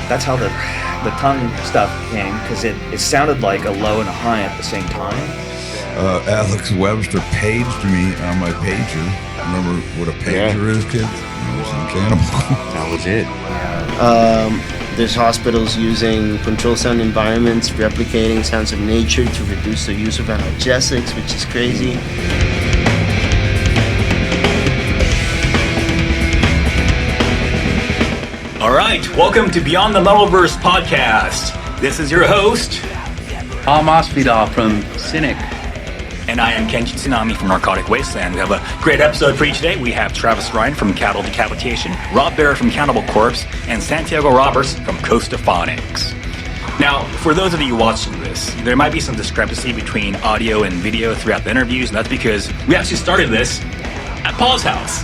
that's how the tongue stuff came, because it sounded like a low and a high at the same time. Alex Webster paged me on my pager. Remember what a pager is, kids? Cannibal. That was it. There's hospitals using controlled sound environments, replicating sounds of nature to reduce the use of analgesics, which is crazy. All right, welcome to Beyond the Metalverse podcast. This is your host, Paul Masvidal from Cynic. and I am Kenji Tsunami from Narcotic Wasteland. We have a great episode for you today. We have Travis Ryan from Cattle Decapitation, Rob Barrett from Cannibal Corpse, and Santiago Roberts from Costa Phonics. Now, for those of you watching this, there might be some discrepancy between audio and video throughout the interviews, and that's because we actually started this at Paul's house.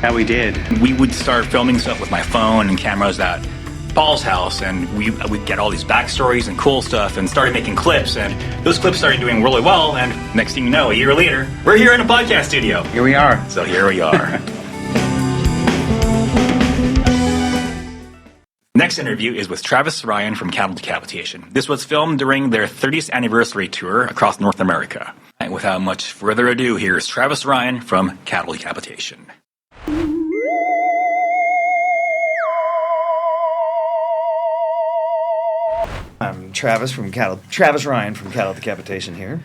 Yeah, we did. We would start filming stuff with my phone and cameras at Paul's house, and we'd get all these backstories and cool stuff and started making clips, and those clips started doing really well, and next thing you know, a year later, we're here in a podcast studio. Here we are. So here we are. Next interview is with Travis Ryan from Cattle Decapitation. This was filmed during their 30th anniversary tour across North America. And without much further ado, here's Travis Ryan from Cattle Decapitation. I'm Travis Ryan from Cattle Decapitation here.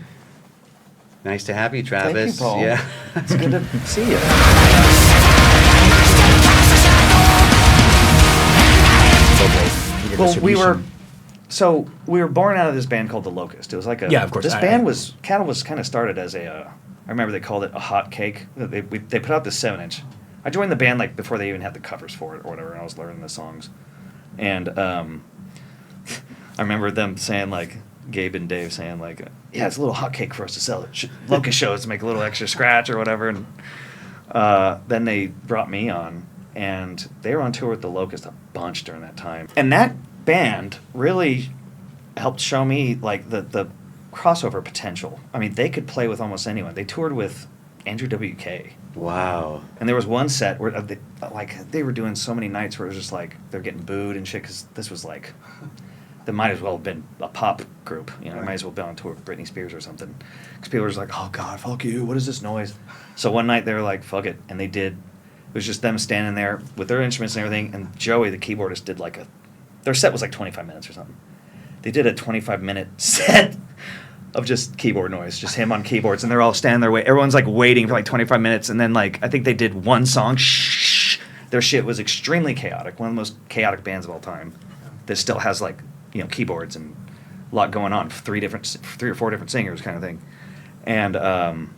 Nice to have you, Travis. Thank you, Paul. Yeah. It's good to see you. Well, we were born out of this band called The Locust. It was like a... Yeah, of course. Cattle was kind of started as a... I remember they called it a hot cake. They put out this 7-inch. I joined the band like before they even had the covers for it or whatever, and I was learning the songs. And I remember them saying, like, Gabe and Dave saying, like, yeah, it's a little hot cake for us to sell it. Locust shows to make a little extra scratch or whatever. And then they brought me on, and they were on tour with The Locust a bunch during that time. And that band really helped show me, like, the crossover potential. I mean, they could play with almost anyone. They toured with Andrew WK. Wow. And there was one set where they were doing so many nights where it was just like they're getting booed and shit, because this was like, they might as well have been a pop group. You know, they might as well have been on tour with Britney Spears or something. Because people were just like, oh God, fuck you, what is this noise? So one night they were like, fuck it. And they did. It was just them standing there with their instruments and everything. And Joey, the keyboardist, did like their set was like 25 minutes or something. They did a 25-minute set of just keyboard noise, just him on keyboards, and they're all standing their way. Everyone's like waiting for like 25 minutes, and then like I think they did one song. Shh. Their shit was extremely chaotic. One of the most chaotic bands of all time. That still has like, you know, keyboards and a lot going on. 3 or 4 different singers, kind of thing. And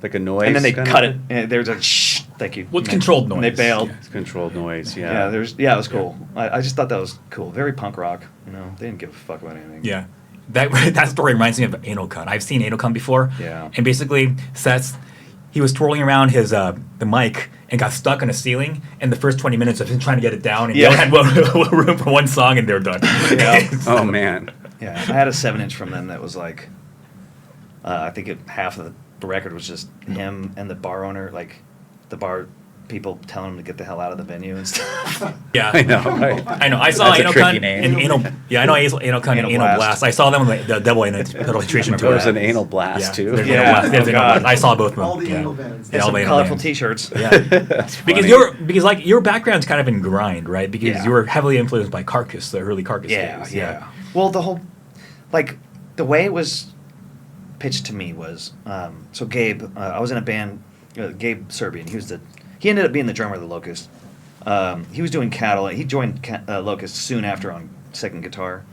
like a noise. and then they kind cut of? it. And there's a shh. Thank you. What's And controlled and they noise? bailed. It's controlled noise. Yeah. Yeah, it was cool. I just thought that was cool. Very punk rock. You know, they didn't give a fuck about anything. Yeah. That story reminds me of Anal Cunt. I've seen Anal Cunt before. Yeah. And basically, he was twirling around his the mic and got stuck on a ceiling. And the first 20 minutes of him trying to get it down, and Yeah. they only had room for one song, and they're done. Yeah. Oh man. Yeah, I had a 7-inch from them that was like, I think half of the record was just him and the bar owner, like the bar people telling him to get the hell out of the venue and stuff. Yeah. I know. Right? I know. I saw That's a Anal tricky Cunt name. and Anal. Yeah, I know Anal Cunt and Anal Anal Blast. Blast. I saw them on the Devil Penetration There tour. was an anal blast too. There's Yeah. Anal Blast. There's Oh, Anal God. Blast. I saw both of them. All the yeah. anal bands. Yeah, And all some the anal colorful bands. T-shirts. Yeah. That's funny. because like your background's kind of in grind, right? Because Yeah. you were heavily influenced by Carcass, the early Carcass days. Yeah. Well, the whole, like, the way it was pitched to me was, so Gabe, I was in a band, Gabe Serbian, he ended up being the drummer of The Locust. He was doing Cattle. He joined Locust soon after on second guitar.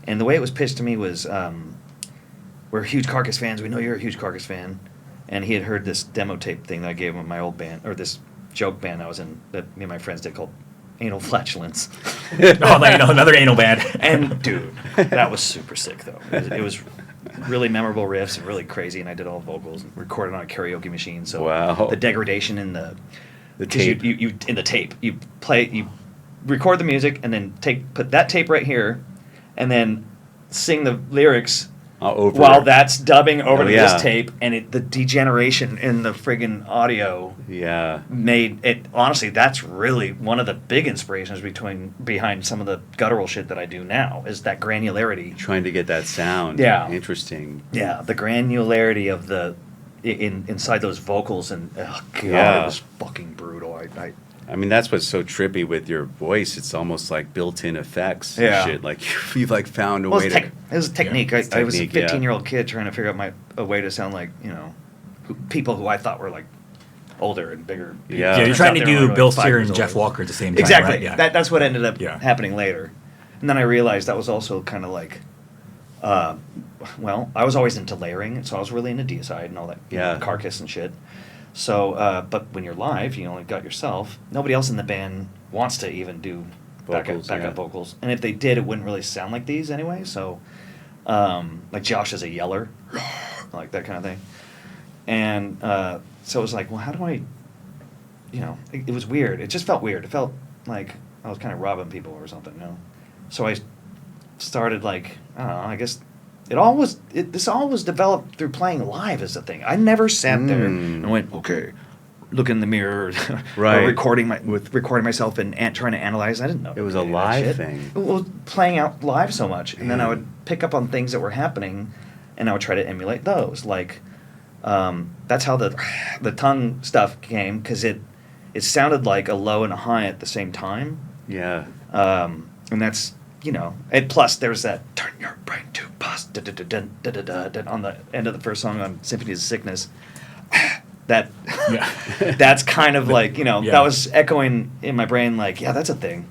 And the way it was pitched to me was, we're huge Carcass fans. We know you're a huge Carcass fan. And he had heard this demo tape thing that I gave him in my old band, or this joke band I was in that me and my friends did called Anal Flatulence. Oh, like, another anal band. And dude, that was super sick though. It was really memorable riffs and really crazy, and I did all the vocals and recorded on a karaoke machine. So Wow. the degradation in the 'cause tape. you in the tape you record the music and then put that tape right here, and then sing the lyrics over. while that's dubbing over to yeah. this tape, and the degeneration in the friggin' audio Yeah. made it. Honestly, that's really one of the big inspirations behind some of the guttural shit that I do now, is that granularity. Trying to get that sound. Yeah. Interesting. Yeah, the granularity of the inside those vocals, and oh god, Yeah. it was fucking brutal. I mean, that's what's so trippy with your voice. It's almost like built-in effects Yeah. and shit. Like, you've like found a Well, way it to... was a technique. it's I was a technique, yeah. 15-year-old kid trying to figure out a way to sound like, people who I thought were like older and bigger. Yeah. Yeah, you're Turns trying out to they were do only, Bill like, 5 Steer years and Jeff older. Walker at the same time. Exactly. Right? Yeah. That's what ended up Yeah. happening later. And then I realized that was also kind of like, I was always into layering, so I was really into deicide and all that, Yeah. carcass and shit. So, but when you're live, you only got yourself. Nobody else in the band wants to even do Vocals, backup yeah. vocals, and if they did, it wouldn't really sound like these anyway. So, like Josh is a yeller, like that kind of thing, and so it was like, well, how do I, it was weird. It just felt weird. It felt like I was kind of robbing people or something, So I started like, I don't know, I guess this all was developed through playing live as a thing. I never sat there and went, okay, look in the mirror, Right. or recording myself and trying to analyze. I didn't know. It was a any of that live shit. thing. Well, playing out live so much, and then I Yeah. would pick up on things that were happening, and I would try to emulate those. Like, that's how the tongue stuff came, because it sounded like a low and a high at the same time. Yeah. And that's, and plus there's that turn your brain to pause on the end of the first song on Symphony of Sickness. That Yeah. that's kind of like, Yeah. that was echoing in my brain like, yeah, that's a thing,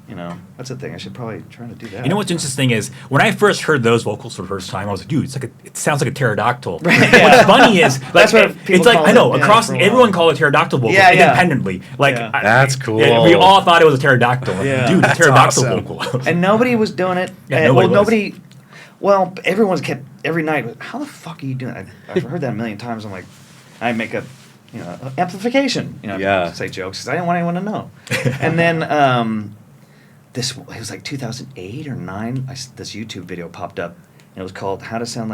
that's a thing. I should probably try to do that. You know what's interesting is when I first heard those vocals for the first time, I was like, dude, it sounds like a pterodactyl. Right, What's yeah. funny is like, That's what people it's like called I know it, yeah, across for a while. everyone called it pterodactyl vocal Yeah, yeah. independently. Like Yeah. That's cool. we all thought it was a pterodactyl. Yeah. Dude, it's a That's pterodactyl awesome. vocal. And nobody was doing it. Yeah, And- nobody was. Well, everyone's kept every night. How the fuck are you doing? I've heard that a million times. I'm like, I make a, amplification. Yeah. Say jokes because I didn't want anyone to know. And then it was like 2008 or 9. This YouTube video popped up, and it was called "How to Scream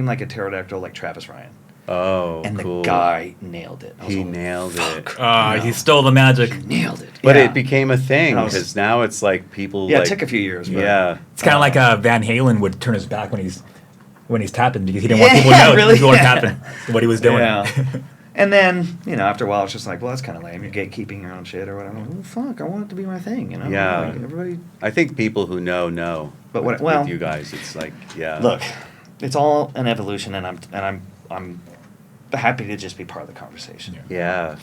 Like a Pterodactyl Like Travis Ryan." Oh, And cool. the guy nailed it. I was He like, nailed it. "Fuck." He stole the magic. Nailed it. But Yeah. it became a thing, I was- because now it's like people Yeah, like... it took a few years. But Yeah. It's kind of like Van Halen would turn his back when he's tapping because he didn't want Yeah, people to know really? he was Yeah. tapping what he was doing. Yeah. And then, after a while, it's just like, well, that's kind of lame. You're gatekeeping your own shit or whatever. Well, fuck, I want it to be my thing, Yeah. Like, everybody. I think people who know. But with well, you guys, it's like, yeah. Look, it's all an evolution, and I'm happy to just be part of the conversation. Yeah.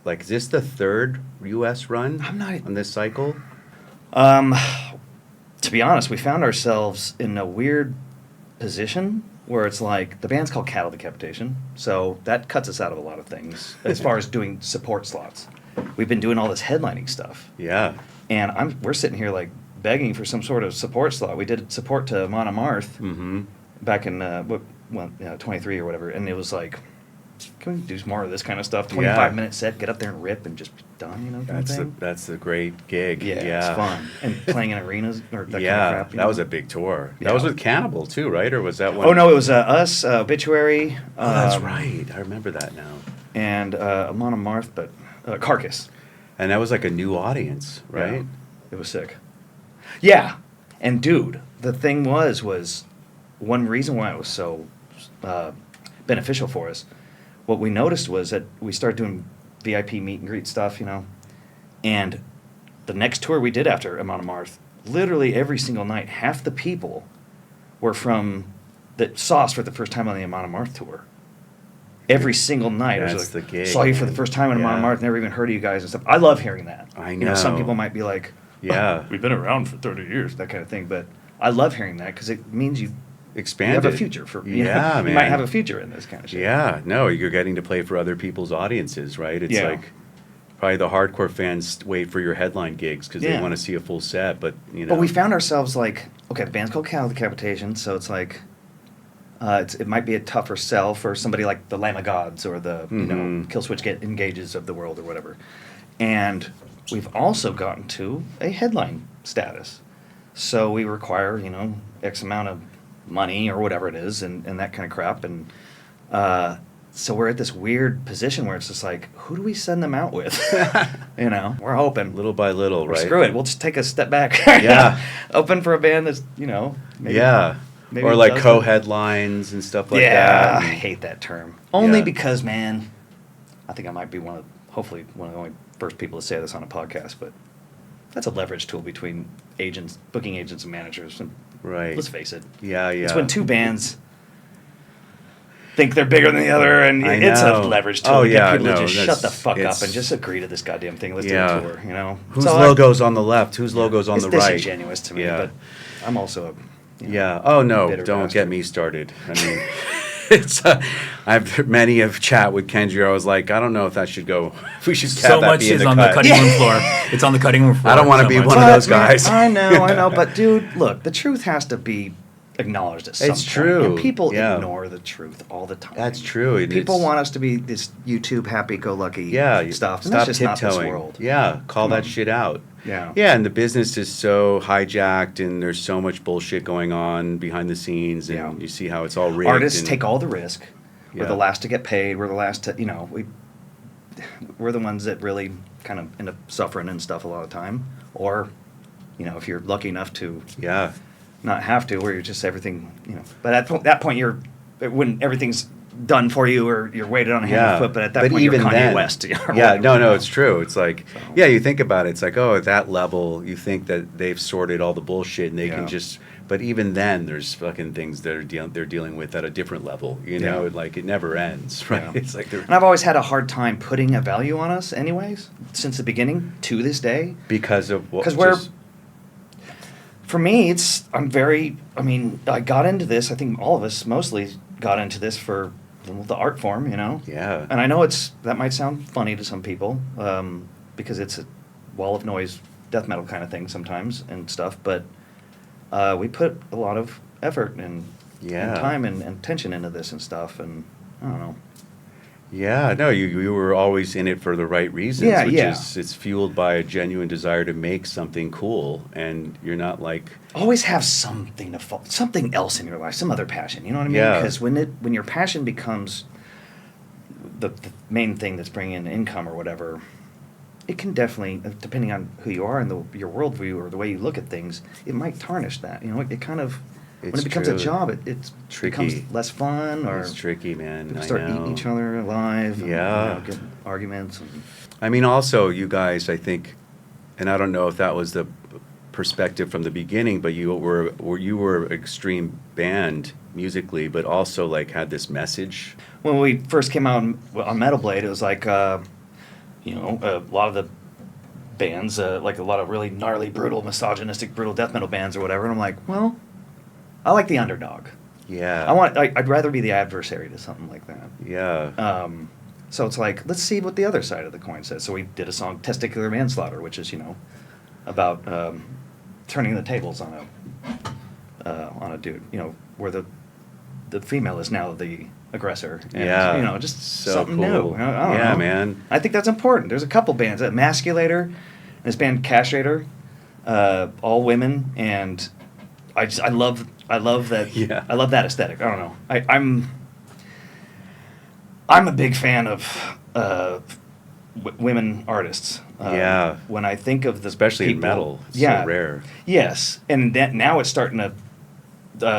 Like, is this the third U.S. run I'm not- on this cycle? To be honest, we found ourselves in a weird position where it's like the band's called Cattle Decapitation, so that cuts us out of a lot of things as far as doing support slots. We've been doing all this headlining stuff. Yeah. And we're sitting here like begging for some sort of support slot. We did support to Amon Amarth Mm-hmm. back in 23 or whatever, and it was like, can we do some more of this kind of stuff? 25-minute set, get up there and rip and just be done, kind of thing. That's a great gig. Yeah, Yeah. it's fun. And playing in arenas or that Yeah, kind of crap. that was a big tour. Yeah. That was with Cannibal too, right? Or was that one? Oh no, it was us, Obituary. Oh, that's right. I remember that now. And Amon Amarth, but Carcass. And that was like a new audience, right? Yeah. It was sick. Yeah, and dude, the thing was one reason why it was so beneficial for us. What we noticed was that we started doing VIP meet and greet stuff, and the next tour we did after Amon Amarth, literally every single night, half the people were that saw us for the first time on the Amon Amarth tour. Every single night, it was That's like, the gig, saw you for the man. first time on Amon Yeah. Amarth, never even heard of you guys and stuff. I love hearing that. I Some know. people might be like, Yeah. we've been around for 30 years, that kind of thing. But I love hearing that because it means you Expanded. have a future for Yeah, you man. might have a future in this kind of shit. Yeah, no, you're getting to play for other people's audiences, right? It's Yeah. like probably the hardcore fans wait for your headline gigs because Yeah. they want to see a full set, but But we found ourselves like, okay, the band's called Cattle Decapitation, so it's like, it might be a tougher sell for somebody like the Lamb of Gods or the Mhm. Killswitch Engages of the world or whatever. And we've also gotten to a headline status. So we require, X amount of money or whatever it is, and that kind of crap. And so we're at this weird position where it's just like, who do we send them out with? We're hoping. Little by little, Or right? screw it, we'll just take a step back. Yeah. Open for a band that's, maybe, Yeah. maybe Or like does it. co-headlines and stuff like Yeah, that. I hate that term. Only Yeah. because, man, I think I might be hopefully one of the only first people to say this on a podcast, but that's a leverage tool between agents, booking agents and managers. And Right. let's face it. Yeah, yeah. It's when two bands think they're bigger than the other, and I it's a know. leverage tool. Oh, to get yeah, people to no, just shut that's- the fuck up it's- and just agree to this goddamn thing. Let's Yeah. do a tour, Whose So logo's on the left? Whose logo's on it's the right? disingenuous to me, Yeah. but I'm also Yeah. Oh no! bitter Don't bastard. get me started. I mean, it's. I've many of chat with Kendra. I was like, I don't know if that should go. If we should have So that much be in is the on cut. the cutting room floor. It's on the cutting room floor. I don't wanna so be much. one of those man, guys. I know, but dude, look, the truth has to be acknowledged at some It's point. true, And people yeah. ignore the truth all the time. That's true, and People it's- want us to be this YouTube happy-go-lucky Yeah. you- stuff. And Stop that's just not tiptoeing. this world. Yeah. Call Come that on. shit out. Yeah. Yeah, and the business is so hijacked, and there's so much bullshit going on behind the scenes, and Yeah. you see how it's all rigged. Artists and- take all the risk. We're Yeah. the last to get paid. We're the last to, we're the ones that really kind of end up suffering and stuff a lot of the time. Or, if you're lucky enough to Yeah. not have to, where you're just everything, But at that point, when everything's done for you, or you're weighted on a hand Yeah, and foot. But at that point, you're Kanye West. or Yeah, whatever, no, it's true. It's like, So- yeah, you think about it. It's like, oh, at that level, you think that they've sorted all the bullshit and they Yeah. can just. But even then, there's fucking things that they're dealing with at a different level. Yeah. Like it never ends, right? Yeah. It's like they're And I've always had a hard time putting a value on us, anyways, since the beginning to this day. because of what. 'Cause we're- For me, I got into this, I think all of us mostly got into this for the art form, Yeah. And I know that might sound funny to some people, because it's a wall of noise death metal kind of thing sometimes and stuff, but we put a lot of effort and Yeah. time and attention into this and stuff, and I don't know. Yeah, no, you were always in it for the right reasons, Yeah, which yeah. is it's fueled by a genuine desire to make something cool, and you're not like. Always have something something else in your life, some other passion. You know what I mean? Yeah. Because when your passion becomes the main thing that's bringing in income or whatever, it can definitely, depending on who you are and your worldview or the way you look at things, it might tarnish that. It kind of when It's it becomes a true. job, it Tricky. becomes less fun, or It's tricky, man. people I start know. eating each other alive. And, Yeah. get arguments. And, I mean, also, you guys, I think, and I don't know if that was the perspective from the beginning, but you were an extreme band musically, but also like had this message. when we first came out on Metal Blade, it was like, a lot of the bands, like a lot of really gnarly, brutal, misogynistic, brutal death metal bands or whatever. And I'm like, well, I like the underdog. Yeah. I'd rather be the adversary to something like that. Yeah. So it's like, let's see what the other side of the coin says. So we did a song, Testicular Manslaughter, which is, about turning the tables on a dude, where the female is now the aggressor. And, Yeah. just So something cool. new. I don't Yeah, know. man. I think that's important. There's a couple bands, Emasculator, and this band Castrator, all women, and I love that. Yeah. I love that aesthetic. I don't know. I'm a big fan of women artists. Yeah. When I think of the Especially in people- metal. It's yeah, so rare. Yes, and that now it's starting to.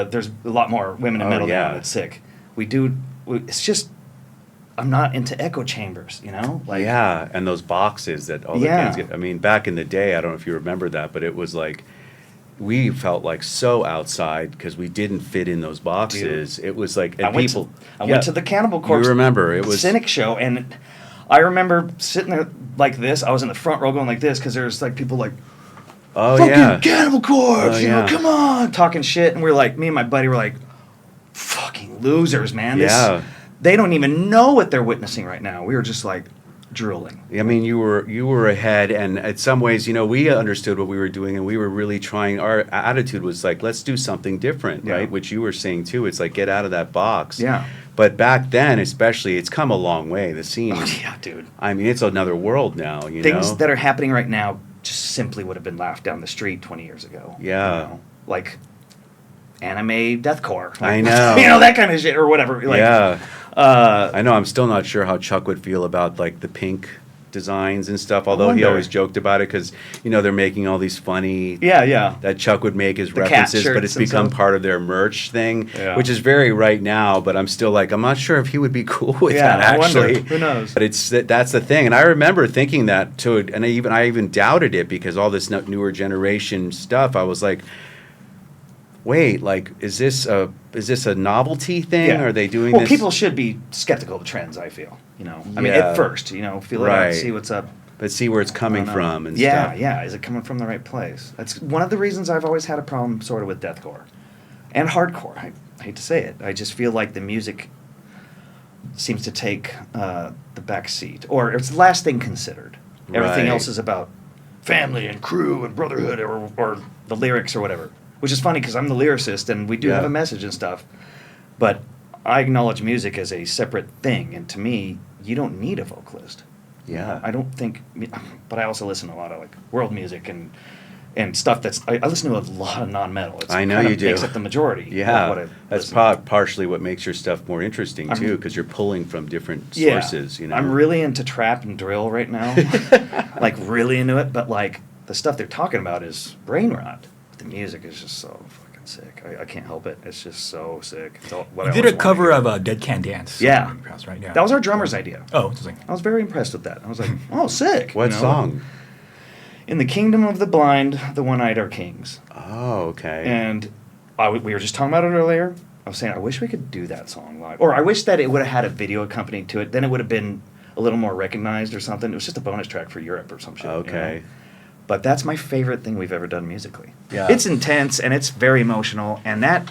There's a lot more women in Oh, metal now. yeah. And it's sick. It's just. I'm not into echo chambers, Like, Yeah, and those boxes that all the Yeah. bands get. I mean, back in the day, I don't know if you remember that, but it was like we felt like so outside because we didn't fit in those boxes. It was like, and I went people. I went to the Cannibal Corpse. You remember it was Cynic show, and I remember sitting there like this. I was in the front row going like this because there's like people like, Oh fucking yeah, Cannibal Corpse, Oh, yeah. come on, talking shit, and we're like, me and my buddy were like, fucking losers, man. Yeah. They don't even know what they're witnessing right now. We were just like drooling. I mean, you were ahead, and in some ways, we understood what we were doing, and we were really trying. Our attitude was like, let's do something different, Yeah. right? Which you were saying too. It's like get out of that box. Yeah. But back then, especially, it's come a long way. The scene. Oh, yeah, dude. I mean, it's another world now. Things that are happening right now just simply would have been laughed down the street 20 years ago. Yeah. Like, anime deathcore. Like, I know. you know, that kind of shit or whatever. Like, yeah. I know. I'm still not sure how Chuck would feel about like the pink designs and stuff. Although he wonder. always joked about it because they're making all these funny. yeah. That Chuck would make as The cat references, but shirts it's and become stuff. part of their merch thing, Yeah. which is very right now. But I'm still like, I'm not sure if he would be cool with Yeah, that. I wonder. Actually, Who knows? But that's the thing, and I remember thinking that too, and I even doubted it because all this newer generation stuff. I was like, wait, like, is this a novelty thing? Yeah. Are they doing well, this? people should be skeptical of the trends, I feel. I mean, Yeah. at first, feel it out, Right. see what's up. but see where it's coming from and yeah, stuff. yeah. Is it coming from the right place? That's one of the reasons I've always had a problem sort of with deathcore and hardcore. I hate to say it. I just feel like the music seems to take the back seat, or it's the last thing considered. Everything Right. else is about family and crew and brotherhood, or the lyrics or whatever. Which is funny because I'm the lyricist and we do have Yeah. a message and stuff, but I acknowledge music as a separate thing, and to me, you don't need a vocalist. Yeah. I don't think, but I also listen to a lot of like world music and stuff that's, I listen to a lot of non-metal. It's I know kind of you do. makes up the majority of Yeah, what I that's listen to. partially what makes your stuff more interesting I'm- too, because you're pulling from different Yeah. sources. I'm really into trap and drill right now, like really into it, but like the stuff they're talking about is brain rot. The music is just so fucking sick. I can't help it. It's just so sick. It's all, what You I did a always wanted cover to hear. of Dead Can Dance. Yeah. Right? Yeah. That was our drummer's idea. Oh, interesting. I was very impressed with that. I was like, oh, sick. What you know? song? In the Kingdom of the Blind, the One-Eyed are Kings. Oh, okay. And we were just talking about it earlier. I was saying, I wish we could do that song live. Or I wish that it would have had a video accompanied to it. Then it would have been a little more recognized or something. It was just a bonus track for Europe or some shit. you know? Okay. But that's my favorite thing we've ever done musically. Yeah. It's intense and it's very emotional. And that,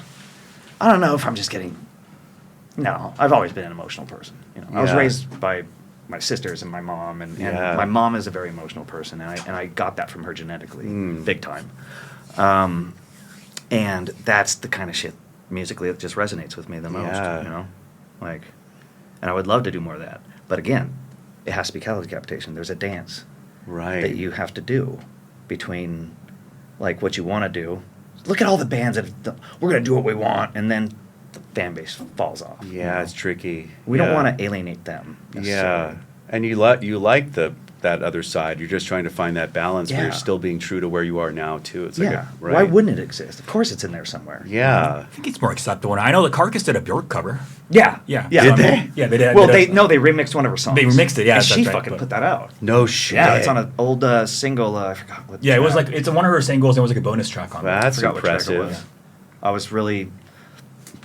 I don't know if I'm just getting... No, I've always been an emotional person. I was Yeah. raised by my sisters and my mom, and Yeah. my mom is a very emotional person, and I got that from her genetically, Mm. big time. And that's the kind of shit musically that just resonates with me the most, Yeah. Like, and I would love to do more of that. But again, it has to be cattle decapitation. There's a dance Right. that you have to do between, like, what you want to do. Look at all the bands that we're going to do what we want, and then the fan base falls off. Yeah, it's tricky. We don't Yeah. want to alienate them. Yeah, necessarily. and you like that other side. You're just trying to find that balance where Yeah. you're still being true to where you are now too. It's Yeah. like right. Why wouldn't it exist? Of course, it's in there somewhere. Yeah. I think it's more acceptable. And I know the Carcass did a Bjork cover. Yeah. Yeah. Yeah. So, I Did mean, they? Yeah, they did. Well, they did. they remixed one of her songs. They remixed it, yeah, And that's she right, fucking but- put that out. No shit. Yeah, it's on an old single. I forgot what. Yeah, it was like, it's one of her singles, and it was like a bonus track on it. That's I forgot what track it impressive. was. I was really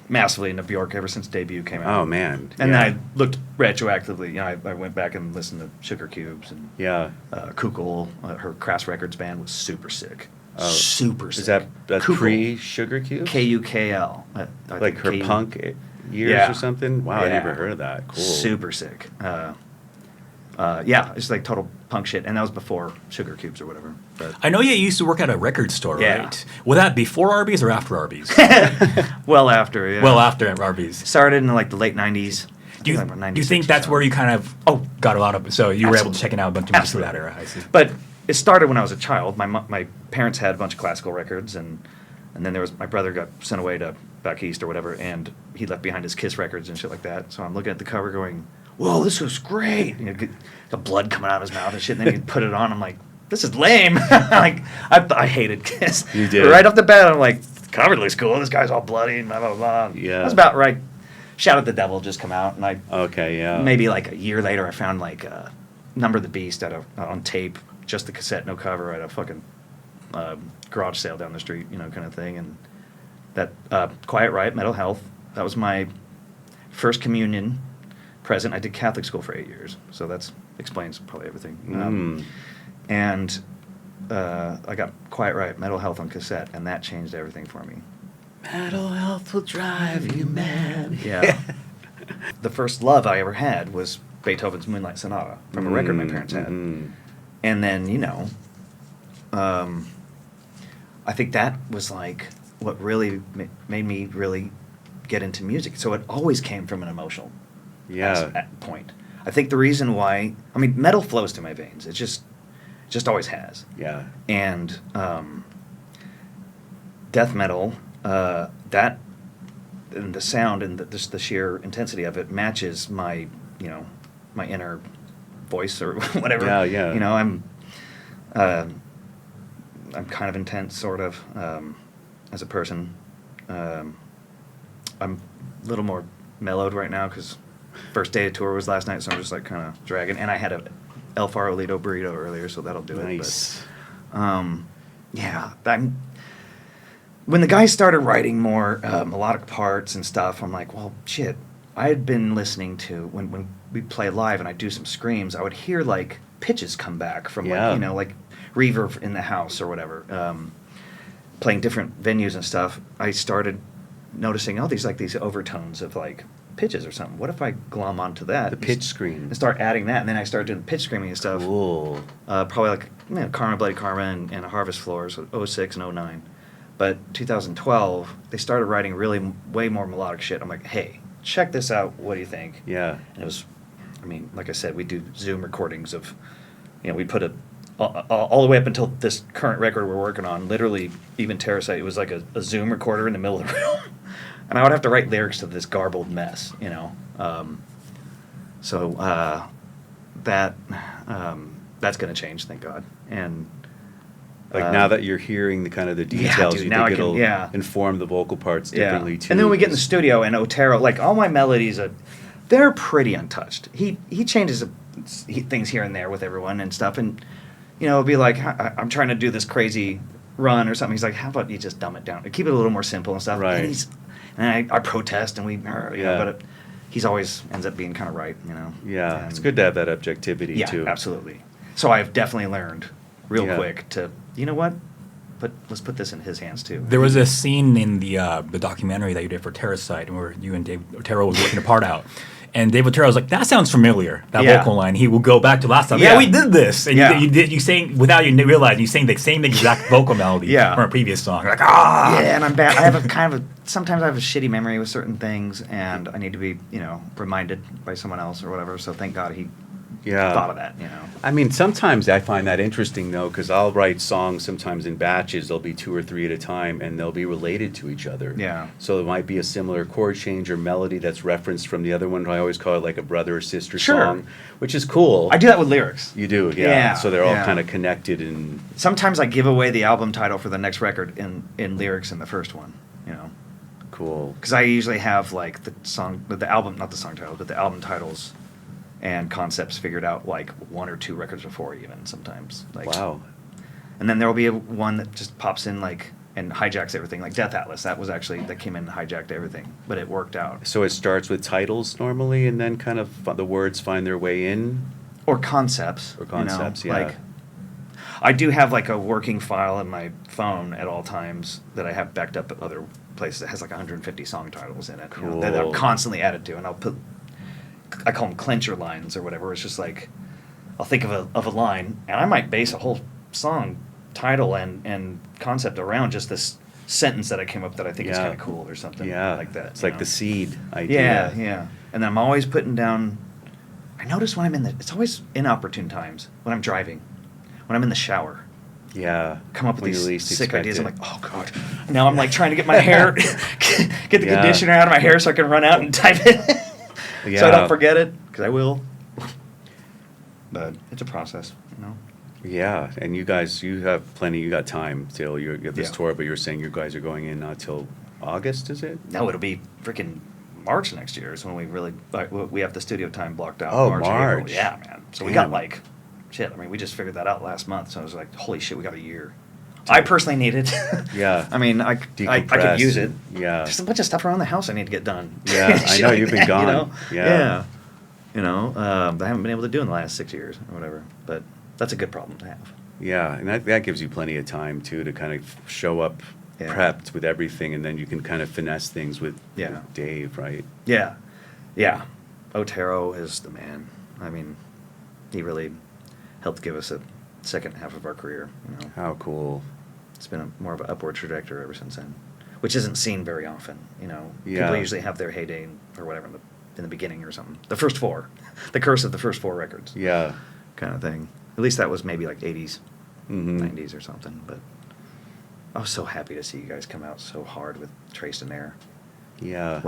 massively into Bjork ever since debut came out. Oh man. And yeah. then I looked retroactively. I went back and listened to Sugar Cubes and Yeah. Kukul. Her Crass Records band was super sick. Oh. Super sick. Is that's Kukul. pre Sugar Cube? KUKL. I Like think her KU punk years Yeah. or something? Wow, I Yeah. never heard of that. Cool. Super sick. Yeah, it's like total punk shit, and that was before Sugar Cubes or whatever. But I know you used to work at a record store, Yeah. right? Was that before Arby's or after Arby's? well after, yeah. Well, after Arby's. Started in like the late '90s. Do you, I think like do you 96 think or that's so. where you kind of got a lot of, so you were able to Absolutely. check out a bunch of music through that Absolutely. era, I see. But it started when I was a child. My parents had a bunch of classical records, and then there was my brother got sent away to back east or whatever, and he left behind his Kiss records and shit like that. So I'm looking at the cover going, "Whoa, this was great!" Got blood coming out of his mouth and shit. And then he put it on. I'm like, "This is lame." Like I hated Kiss. You did? Right off the bat. I'm like, "The cover looks cool. This guy's all bloody and blah blah blah." Yeah. That's about right. Shout at the Devil just come out, and I Okay, yeah. maybe like a year later, I found like Number of the Beast on tape, just the cassette, no cover, at a fucking garage sale down the street, kind of thing. And that Quiet Riot, Mental Health, that was my first communion present. I did Catholic school for 8 years, so that explains probably everything. And I got Quiet Riot, Mental Health on cassette, and that changed everything for me. Mental health will drive you mad. Yeah. The first love I ever had was Beethoven's Moonlight Sonata from a record my parents had. Mm. And then, I think that was like what really made me really get into music. So it always came from an emotional Yeah. point. I think the reason why, metal flows through my veins. It just always has. Yeah. And death metal that and the sound and just the sheer intensity of it matches my, my inner voice or whatever. Yeah, yeah. I'm kind of intense, sort of, as a person. I'm a little more mellowed right now because first day of tour was last night, so I'm just like kind of dragging. And I had a El Farolito burrito earlier, so that'll do Nice. it. But, yeah, when the guys started writing more melodic parts and stuff, I'm like, well, shit. I had been listening to when we play live and I do some screams, I would hear like pitches come back from Yeah. like reverb in the house or whatever. Playing different venues and stuff, I started noticing these overtones of like pitches or something. What if I glom onto that? The pitch screen. And start adding that, and then I started doing pitch screaming and stuff. Cool. Probably like Karma, Bloody Karma, and Harvest Floor, so 06 and 09. But 2012, they started writing really way more melodic shit. I'm like, hey, check this out. What do you think? Yeah. And it was, like I said, we do Zoom recordings of, we put all the way up until this current record we're working on, literally, even Terrasite, it was like a Zoom recorder in the middle of the room. And I would have to write lyrics to this garbled mess, So that's going to change, thank God. And Like now that you're hearing the kind of the details, dude, you now think I can- it'll inform the vocal parts differently too. And then we get in the studio, and Otero, like all my melodies, they're pretty untouched. He changes things here and there with everyone and stuff, and it'll be like I'm trying to do this crazy run or something. He's like, how about you just dumb it down, keep it a little more simple and stuff. Right. And I protest, and Yeah. but he's always ends up being kind of right, Yeah, And- it's good to have that objectivity yeah, too. absolutely. So I've definitely learned real Yeah. quick to, you know what, let's put this in his hands too. There was a scene in the documentary that you did for Terrasite where you and Dave Otero was working a part out. And Dave Otero was like, that sounds familiar, that Yeah. vocal line. He will go back to last time. Yeah. Yeah, we did this. And Yeah. you saying, without you realizing, you saying the same exact vocal melody Yeah. from a previous song. You're like, ah! Yeah, and I'm bad. I have a kind of sometimes I have a shitty memory with certain things, and I need to be, reminded by someone else or whatever. So thank God he Yeah. thought of that, I mean, sometimes I find that interesting though, because I'll write songs sometimes in batches. There'll be 2 or 3 at a time, and they'll be related to each other. Yeah. So it might be a similar chord change or melody that's referenced from the other one. I always call it like a brother or sister Sure. song, which is cool. I do that with lyrics. You do, yeah. Yeah, So they're all yeah. kind of connected and Sometimes I give away the album title for the next record in lyrics in the first one, cool. because I usually have like the album, not the song title, but the album titles and concepts figured out like 1 or 2 records before, even sometimes. Like, Wow. And then there will be one that just pops in like and hijacks everything, like Death Atlas. That came in and hijacked everything, but it worked out. So it starts with titles normally, and then kind of the words find their way in. Or concepts. Or concepts, yeah. Like, I do have like a working file in my phone at all times that I have backed up at other places that has like 150 song titles in it. That I'm Cool. constantly added to, and I call them clincher lines or whatever. It's just like I'll think of a line, and I might base a whole song title and concept around just this sentence that I came up that I think is Yeah. kind of cool or something like that. It's you like know? the seed idea. Yeah. And then I'm always putting down. I notice when it's always inopportune times when I'm driving, when I'm in the shower. Yeah. Come up with When you these least sick expect ideas. it. I'm like, oh god. Now I'm like trying to get my hair, get the Yeah. conditioner out of my hair so I can run out and type it, so I Yeah. don't forget it, because I will. But it's a process, Yeah, and you guys, you got time till you have this Yeah. tour, but you're saying you guys are going in not till August, is it? No, it'll be freaking March next year is when we really we have the studio time blocked out. Oh, April. March. Yeah, man. So we Damn. got like shit. I mean, we just figured that out last month. So I was like, holy shit, we got a year. I personally need it. Yeah. I mean, I could Decompress use it. and- yeah. There's a bunch of stuff around the house I need to get done. Yeah, I Shit know, like you've been that, gone. Yeah. I haven't been able to do in the last 6 years or whatever. But that's a good problem to have. Yeah, and that gives you plenty of time too to kind of show up Yeah. prepped with everything, and then you can kind of finesse things with Yeah. Dave, right? Yeah. Otero is the man. I mean, he really helped give us a second half of our career. How cool. It's been more of an upward trajectory ever since then, which isn't seen very often. Yeah. People usually have their heyday or whatever in the beginning or something. The first 4, the curse of the first 4 records, Yeah. kind of thing. At least that was maybe like 80s, Mhm. 90s or something. But I was so happy to see you guys come out so hard with Trace and Air. Yeah.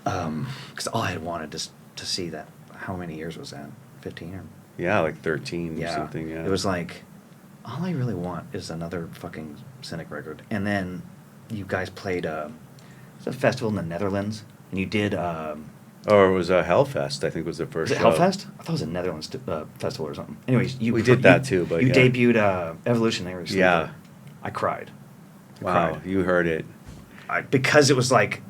Because all I had wanted to see that. How many years was that? 15 or? Yeah, like 13 or Yeah. something. Yeah. It was like, all I really want is another fucking Cynic record. And then you guys played a festival in the Netherlands, and you did. Or it was Hellfest, I think was the first Was it show. Hellfest? I thought it was a Netherlands festival or something. Anyways, We did that too, but you yeah. debuted Evolutionary Sleeper. Yeah. I cried. I Wow, cried. you heard it. Because it was like,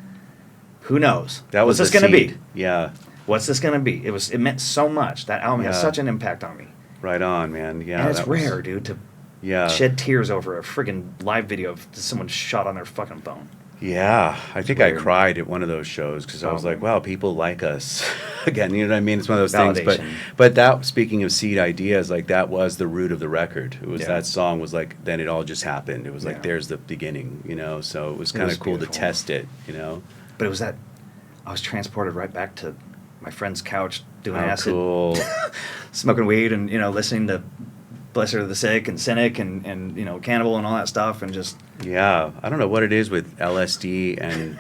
who knows? That was What's the this gonna seed. be? Yeah, What's this gonna be? It meant so much. That album has Yeah. such an impact on me. right on, man. Yeah, and it's that was- rare, dude, to Yeah, shed tears over a friggin' live video of someone shot on their fucking phone. yeah. I think I weird. cried at one of those shows because I was Oh. like, wow, people like us. Again, you know what I mean? It's one of those things. Validation. But that, speaking of seed ideas, like that was the root of the record. It was Yeah. that song was like, then it all just happened. It was like, Yeah. there's the beginning, you know? So it was It kind was of cool to beautiful. test it, you know? But it was that I was transported right back to my friend's couch doing How acid, cool. smoking weed, and listening to Blesser of the Sick and Cynic and Cannibal and all that stuff, and just Yeah, I don't know what it is with LSD and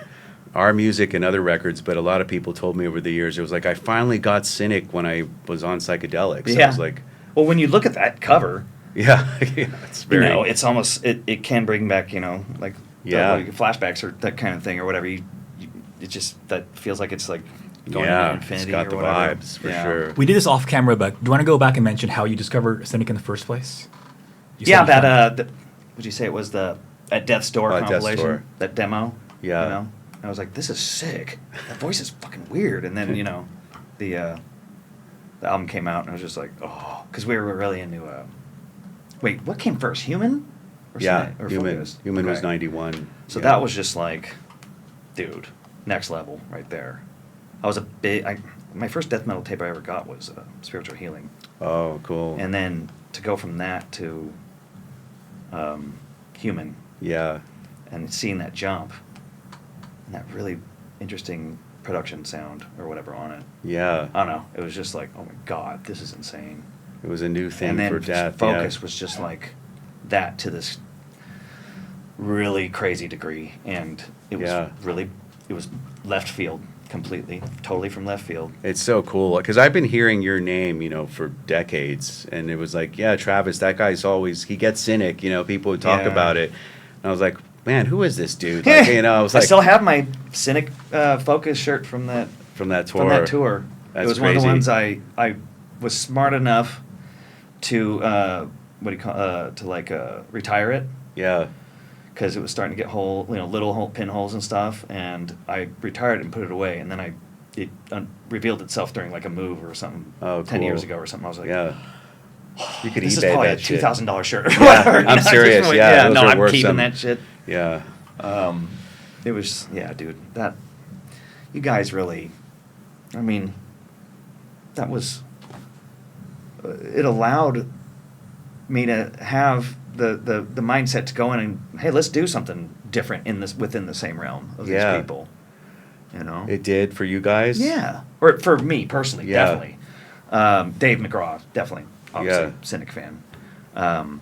our music and other records, but a lot of people told me over the years, it was like I finally got Cynic when I was on psychedelics. I yeah. was like, well, when you look at that cover, yeah, yeah, it's very, it's almost it can bring back like Yeah. flashbacks or that kind of thing or whatever. It just that feels like it's like going yeah, into infinity it's got or the whatever. vibes for Yeah. sure. We did this off camera, but do you want to go back and mention how you discovered Cynic in the first place? You Yeah, said you that would you say it was the at Death's Door At Death's compilation? Door. That demo. Yeah. And I was like, this is sick. That voice is fucking weird. And then the album came out, and I was just like, oh, because we were really into. Wait, what came first, Human? Or Yeah, Cynic? Or Human. Focus? Human was Okay. 91. So yeah. that was just like, dude, next level right there. I was my first death metal tape I ever got was Spiritual Healing. Oh, cool. And then to go from that to Human yeah, and seeing that jump and that really interesting production sound or whatever on it. yeah. I don't know. It was just like, oh my God, this is insane. It was a new thing And then for Death. Focus yeah. was just like that to this really crazy degree. And it was Yeah. it was left field completely, totally from left field. It's so cool because I've been hearing your name, for decades, and it was like, yeah, Travis, that guy's he gets Cynic, people would talk Yeah. about it, and I was like, man, who is this dude? Like, I was like, I still have my Cynic Focus shirt from that from that tour. From that tour. That's it was one of the crazy. ones I was smart enough to retire it Yeah, because it was starting to get little pinholes and stuff, and I retired it and put it away, and then it revealed itself during like a move or something 10 years cool. ago or something. I was like, yeah. You could this is eBay probably a that shit. $2,000 shirt. Or Yeah, whatever. I'm serious, yeah, those no, are I'm worth keeping some. that shit. Yeah, It was, dude, that, you guys really, I mean, that was, it allowed me to have the mindset to go in and, hey, let's do something different within the same realm of Yeah. these people, it did for you guys. Yeah, or for me personally, Yeah. definitely. Dave McGraw, definitely, obviously, Yeah. Cynic fan,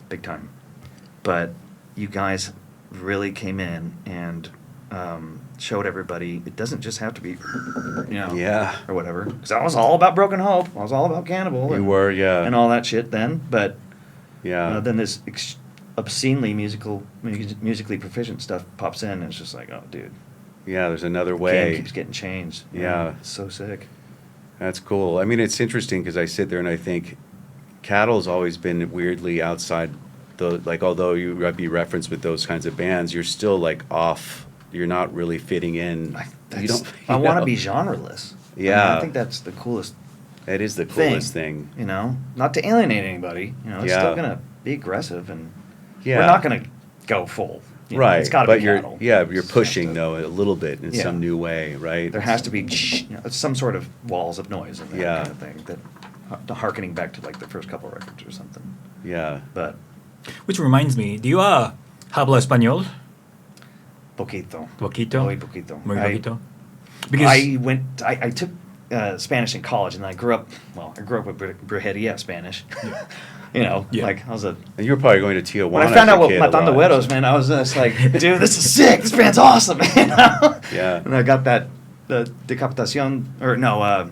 big time. But you guys really came in and showed everybody it doesn't just have to be, Yeah. or whatever. Because I was all about Broken Hope. I was all about Cannibal. You and, were, yeah. and all that shit then. But Yeah. then this obscenely musically proficient stuff pops in, and it's just like, oh, dude, Yeah, there's another game way. keeps getting changed. Yeah. It's so sick. That's cool. I mean, it's interesting because I sit there and I think Cattle's always been weirdly outside although you might be referenced with those kinds of bands, you're still like off. You're not really fitting in. I want to be genreless. Yeah. I think that's the coolest It is the coolest thing. Not to alienate anybody. It's Yeah. still gonna be aggressive, and Yeah. we're not gonna go full. Right. It's got to but be you're Cattle. you're pushing though a little bit in Yeah. some new way, right? There has to be some sort of walls of noise in that Yeah. kind of thing. That harkening back to like the first couple of records or something. Yeah. But Which reminds me, do you habla español? poquito. Poquito? Muy poquito. Muy I- poquito? Because I took Spanish in college, and I grew up with Brujeria Spanish. You know, Yeah. like I was a. And you were probably going to Tijuana. When I found as a out what kid a Matando lot. Güeros, man, I was just like, dude, this is sick. This band's awesome, you know? Yeah. And I got that the Decapitación, or no,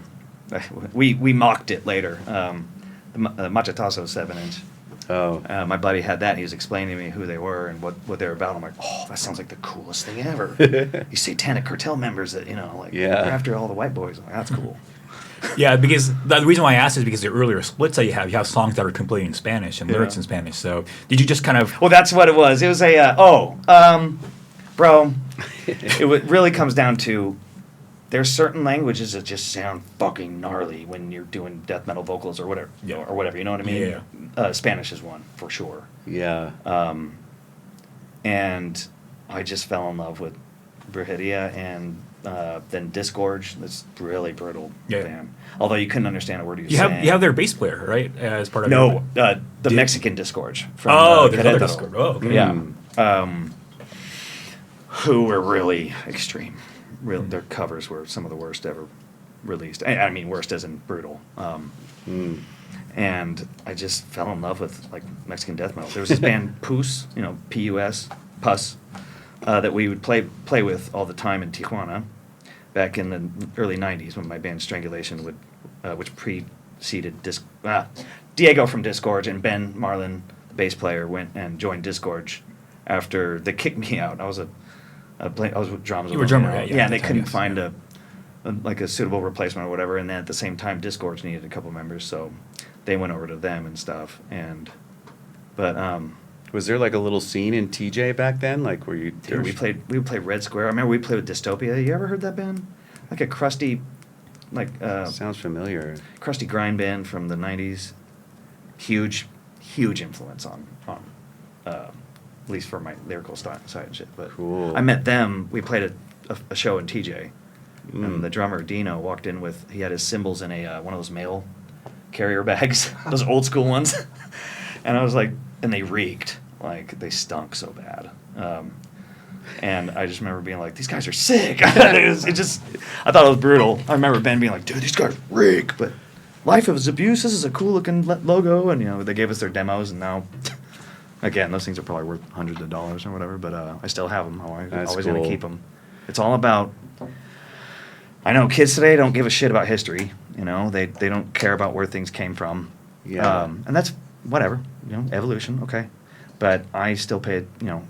we mocked it later. The Machetazo 7-inch. Oh. My buddy had that, and he was explaining to me who they were and what they were about. I'm like, oh, that sounds like the coolest thing ever. These satanic cartel members that, you know, like, Yeah. they're after all the white boys. I'm like, that's cool. Yeah, because the reason why I asked is because the earlier splits that you have songs that are completely in Spanish and lyrics Yeah. in Spanish. So did you just kind of? Well, that's what it was. It was a, bro, it really comes down to there's certain languages that just sound fucking gnarly when you're doing death metal vocals or whatever. Yeah. Or whatever, you know what I mean? Yeah. Spanish is one, for sure. Yeah. And I just fell in love with Brujeria and then Disgorge. That's really brutal Yeah. band. Although you couldn't understand a word he was You saying. have their bass player, right? As part of No, your- the Mexican Disgorge. From, Oh, there's other Querétaro. Discord. Oh, okay. Yeah. Who were really extreme. Their covers were some of the worst ever released. I mean, worst as in brutal. And I just fell in love with like Mexican death metal. There was this band Pus, you know, Pus, that we would play with all the time in Tijuana, back in the early '90s when my band Strangulation would, which preceded Diego from Disgorge and Ben Marlin, the bass player, went and joined Disgorge after they kicked me out. I was with drums. You were drummer, yeah, Yeah, at and the they time, couldn't yes, find yeah. a suitable replacement or whatever. And then at the same time, Disgorge needed a couple members, so they went over to them and stuff. But Was there like a little scene in TJ back then? Like where you? dude, we would play Red Square. I remember we played with Dystopia. You ever heard that band? Like a crusty, Sounds familiar. crusty grind band from the '90s. Huge influence on at least for my lyrical side and shit. But Cool. I met them. We played a show in TJ, Mm. and the drummer Dino walked in with he had his cymbals in a one of those mail carrier bags, those old school ones, and I was like, and they reeked, like they stunk so bad. And I just remember being like, these guys are sick. I thought it was brutal. I remember Ben being like, dude, these guys reek, but Life of Abuse, this is a cool looking logo, and you know they gave us their demos, and now. Again, those things are probably worth hundreds of dollars or whatever, but I still have them. I'm That's always going cool. to keep them. It's all about. I know kids today don't give a shit about history. You know, they don't care about where things came from. Yeah. And that's whatever. You know, evolution. Okay, but I still pay. You know,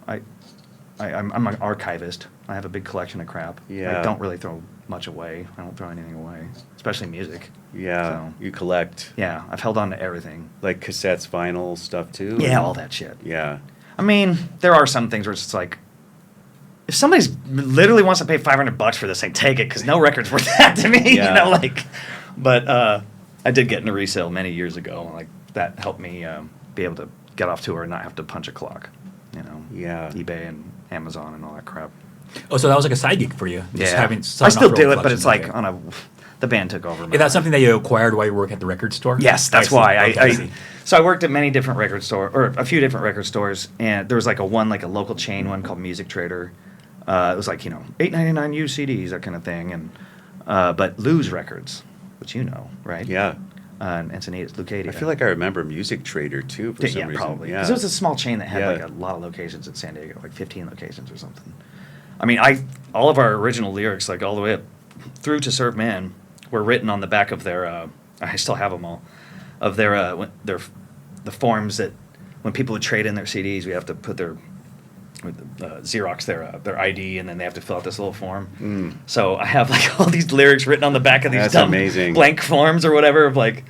I'm an archivist. I have a big collection of crap. Yeah. I don't really throw much away. I don't throw anything away, especially music. Yeah. So, You collect yeah, I've held on to everything. like cassettes, vinyl stuff too. Yeah, all that shit. Yeah. I mean, there are some things where it's just like, if somebody's literally wants to pay $500 for this thing, take it, because no record's worth that to me. Yeah. You know, like, but I did get into resale many years ago, and like that helped me be able to get off tour and not have to punch a clock. You know, Yeah. eBay and Amazon and all that crap. Oh, so that was like a side gig for you. Just having I starting still off your do own it, but it's collection. like Okay. the band took over. Is that something that you acquired while you were working at the record store? Yes, that's I see. why. Okay, I see. So I worked at many different record stores, or a few different record stores, and there was like a local chain one called Music Trader. It was like, you know, $8.99 used CDs, that kind of thing, and but Lou's Records, which you know, right? Yeah. And Encinitas, Lucadia. I feel like I remember Music Trader too for some yeah, reason. probably. Yeah. Because it was a small chain that had Yeah. like a lot of locations in San Diego, like 15 locations or something. I mean, all of our original lyrics, like all the way up through To Serve Man, were written on the back of their. I still have them all, of the forms that when people would trade in their CDs, we have to put their Xerox their ID, and then they have to fill out this little form. So I have like all these lyrics written on the back of these That's dumb amazing. blank forms or whatever of like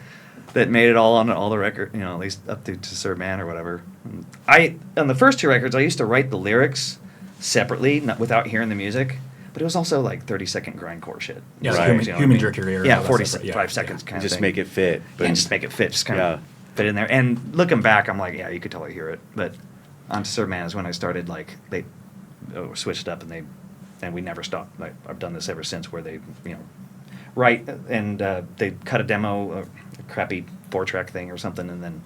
that made it all on all the record, you know, at least up to Serve Man or whatever. On the first two records, I used to write the lyrics separately, without hearing the music, but it was also like 30-second grindcore shit. Yeah, like So, human- you know what human I mean? jerky or Yeah, all that 45 stuff, yeah, seconds yeah. kind of Just thing. make it fit. Yeah, and just make it fit, just kind Yeah. of fit in there. And looking back, I'm like, yeah, you could totally hear it. But on Serve Man is when I started, like, they switched up, and we never stopped. Like, I've done this ever since, where they, you know, write, and they cut a demo, a crappy 4-track thing or something, and then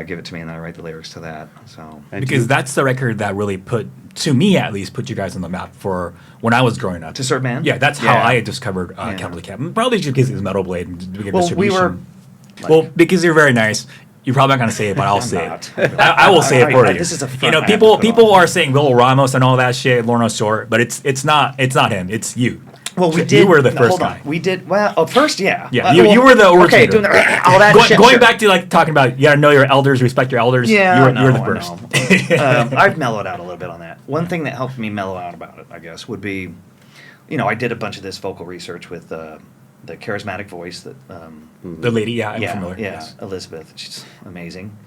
give it to me, and then I write the lyrics to that. So And Because you- that's the record that really put to me at least, put you guys on the map for when I was growing up. To serve man? Yeah, that's how Yeah. I discovered Capital Cab. Probably just because it was Metal Blade and to get Well, we were. distribution. Well, because you're very nice. You're probably not going to say it, but I'll I'm say not. it. I will say it for you. This is a front you know, I have to people put people on. are saying Will Ramos and all that shit, Lorna Shore, but it's not him. It's you. Well, we You did. were the no, first hold guy. on. We did. Well, first, yeah. Yeah, you were the originator. Okay, doing the, all that shit. Going sure. back to like talking about you gotta know your elders, respect your elders. Yeah, you're the I first. know. I've mellowed out a little bit on that. One thing that helped me mellow out about it, I guess, would be, I did a bunch of this vocal research with the charismatic voice that. The lady, yeah, I'm yeah, familiar. yeah, Yes. Elizabeth. She's amazing.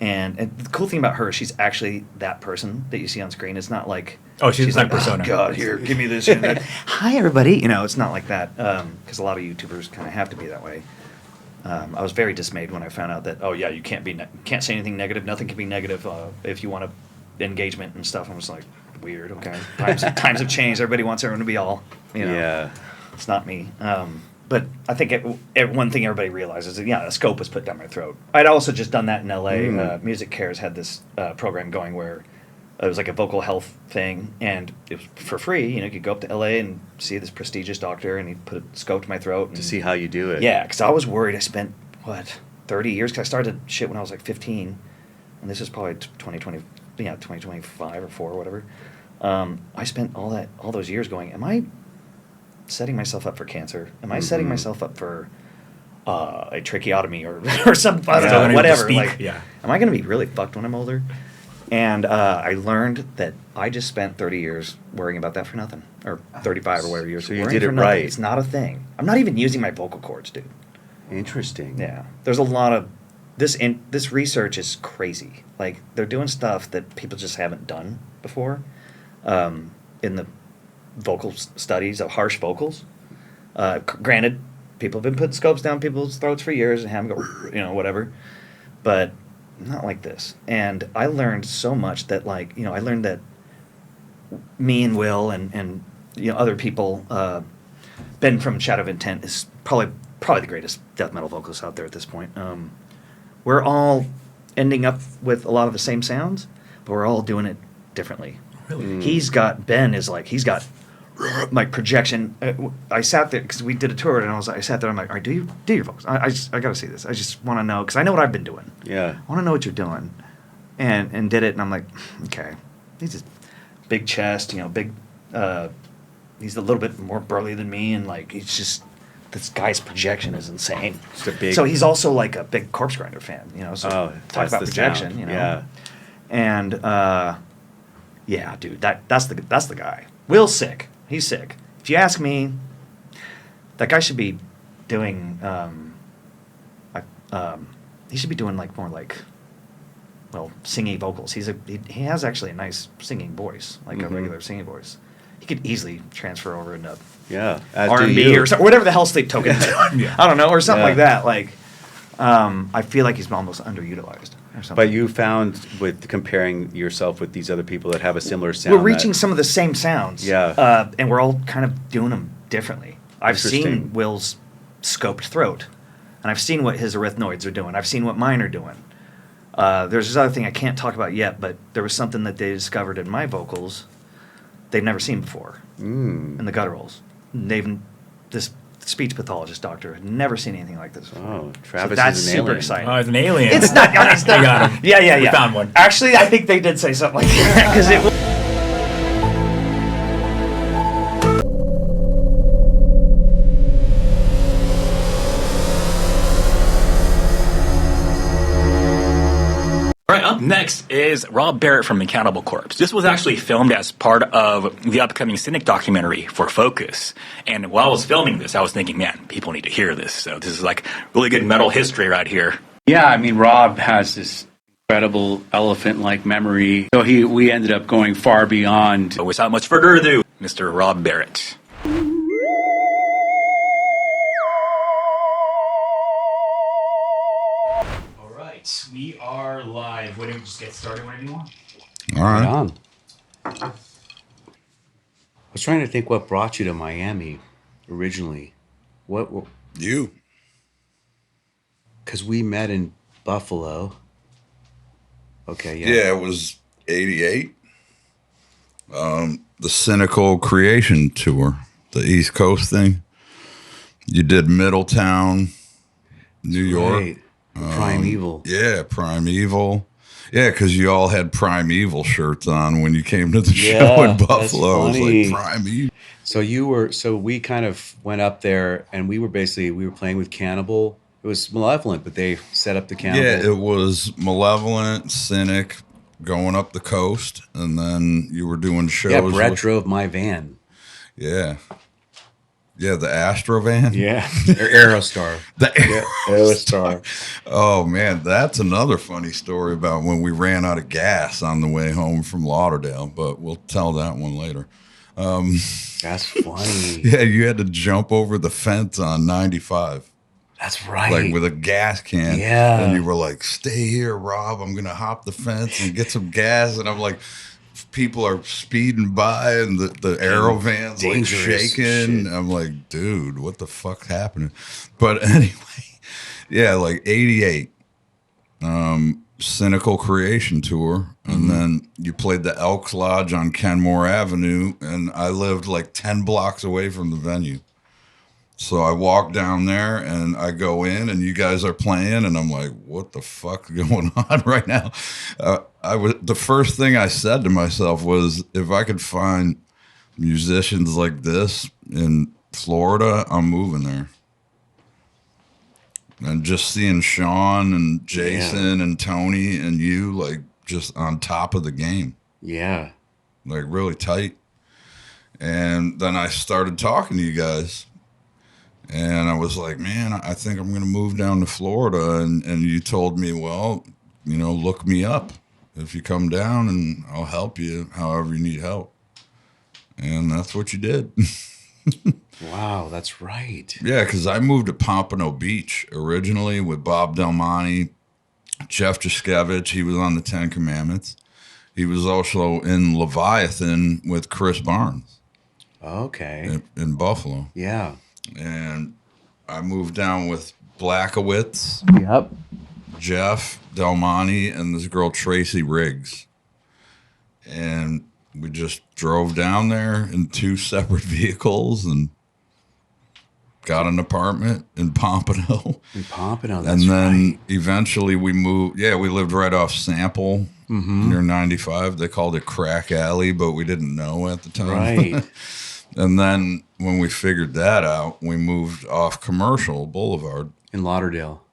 And the cool thing about her, she's actually that person that you see on screen. It's not like Oh, she's like like, persona. Oh, God, here, give me this. And that. Hi, everybody. It's not like that because a lot of YouTubers kind of have to be that way. I was very dismayed when I found out that you can't say anything negative. Nothing can be negative if you want engagement and stuff. I was like, weird. Okay, times have changed. Everybody wants everyone to be all. Yeah. It's not me. But I think one thing everybody realizes is, a scope was put down my throat. I'd also just done that in L.A. Music Cares had this program going where it was like a vocal health thing, and it was for free. You could go up to L.A. and see this prestigious doctor, and he put a scope to my throat. And, To see how you do it. yeah, because I was worried. I spent, 30 years? Because I started shit when I was like 15, and this is probably 2025 or 4 or whatever. I spent all those years going, am I setting myself up for cancer? Am I setting myself up for a tracheotomy or some Still gonna know, be whatever? able to speak, Like, yeah. am I going to be really fucked when I'm older? And I learned that I just spent 30 years worrying about that for nothing, or 35 or whatever years. So you worrying did for it nothing. right. It's not a thing. I'm not even using my vocal cords, dude. Interesting. Yeah, there's a lot of this research is crazy. Like they're doing stuff that people just haven't done before in the vocal studies of harsh vocals. Granted, people have been putting scopes down people's throats for years and have them go, whatever, but not like this. And I learned so much that, I learned that me and Will and other people, Ben from Shadow of Intent is probably the greatest death metal vocalist out there at this point. We're all ending up with a lot of the same sounds, but we're all doing it differently. Really? Ben is like, he's got like projection. I sat there because we did a tour, and I sat there. I'm like, all right, do your vocals. I got to see this. I just want to know because I know what I've been doing. Yeah. I want to know what you're doing, and did it. And I'm like, okay, he's just big chest, big. He's a little bit more burly than me, and like he's just. This guy's projection is insane. Just a big- So he's also like a big Corpse Grinder fan, So talk that's about the projection, sound. Yeah. Yeah. And yeah, dude, that's the guy. Will's sick. He's sick. If you ask me, that guy should be doing. He should be doing singing vocals. He has actually a nice singing voice, like a regular singing voice. He could easily transfer over into Yeah. As do R&B you. or something, whatever the hell Sleep Token is doing. Yeah. I don't know, or something Yeah. like that. Like, I feel like he's almost underutilized or something. But you found with comparing yourself with these other people that have a similar sound. We're reaching some of the same sounds. Yeah. And we're all kind of doing them differently. I've seen Interesting. Will's scoped throat, and I've seen what his arachnoids are doing. I've seen what mine are doing. There's this other thing I can't talk about yet, but there was something that they discovered in my vocals they've never seen before in the gutturals. This speech pathologist doctor had never seen anything like this before. Oh, Travis so that's is an super alien. exciting. Oh, it's an alien. It's not. I mean, it's not. We got him. Yeah. We found one. Actually, I think they did say something like that because it. All right, up next is Rob Barrett from Cannibal Corpse. This was actually filmed as part of the upcoming Cynic documentary for Focus. And while I was filming this, I was thinking, man, people need to hear this. So this is like really good metal history right here. Yeah, I mean, Rob has this incredible elephant-like memory. So we ended up going far beyond. So without much further ado, Mr. Rob Barrett. All right, we are live. Why don't we just get started whenever you want? All Right right. on. I was trying to think what brought you to Miami originally. What? You. Because we met in Buffalo. Okay, yeah. Yeah, it was 88. The Cynical Creation Tour, the East Coast thing. You did Middletown, New York. Right. Primeval. Yeah, Primeval. Yeah, because you all had Primeval shirts on when you came to the show Yeah, in that's Buffalo. It was funny. like Primeval. So we kind of went up there, and we were playing with Cannibal. It was Malevolent, but they set up the Cannibal. Yeah, it was Malevolent, Cynic, going up the coast, and then you were doing shows. Yeah, Brett with- drove my van. Yeah. Yeah, the Astrovan. Yeah, Aerostar. The Aerostar. Oh man, that's another funny story about when we ran out of gas on the way home from Lauderdale, but we'll tell that one later. That's funny. Yeah, you had to jump over the fence on 95, That's right. like with a gas can. Yeah. And you were like, "Stay here, Rob. I'm gonna hop the fence and get some gas." And I'm like, people are speeding by, and the aero van's like Dangerous shaking. shit. I'm like, dude, what the fuck's happening? But anyway, yeah, like 88. Cynical Creation Tour, and then you played the Elks Lodge on Kenmore Avenue, and I lived like 10 blocks away from the venue. So I walk down there and I go in, and you guys are playing, and I'm like, what the fuck is going on right now? The first thing I said to myself was, if I could find musicians like this in Florida, I'm moving there. And just seeing Sean and Jason and Tony and you, like, just on top of the game, Yeah. like really tight. And then I started talking to you guys, and I was like, man, I think I'm going to move down to Florida. And you told me, well, look me up if you come down, and I'll help you however you need help. And that's what you did. Wow, that's right. Yeah, because I moved to Pompano Beach originally with Bob Del Monte, Jeff Juskevich. He was on the Ten Commandments. He was also in Leviathan with Chris Barnes Okay. in Buffalo. Yeah. And I moved down with Blackowitz, Yep. Jeff Del Monte, and this girl Tracy Riggs. And we just drove down there in 2 separate vehicles and got an apartment in Pompano. In Pompano, that's And then right. eventually we moved. Yeah, we lived right off Sample near 95. They called it Crack Alley, but we didn't know at the time. Right. And then when we figured that out, we moved off Commercial Boulevard. In Lauderdale.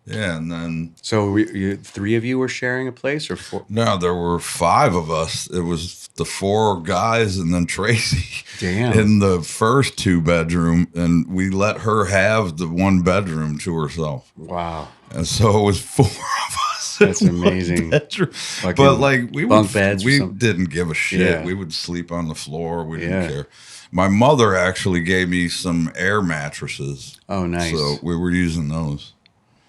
Yeah, and then So you 3 of you were sharing a place, or 4? no, there were 5 of us. It was the 4 guys and then Tracy. Damn. In the first 2-bedroom, and we let her have the 1 bedroom to herself. Wow. And so it was 4 of us. That's in one amazing. bedroom. Fucking But like we bunk would, beds or we something. didn't give a shit. Yeah. We would sleep on the floor. We Yeah. didn't care. My mother actually gave me some air mattresses. Oh, nice. So we were using those.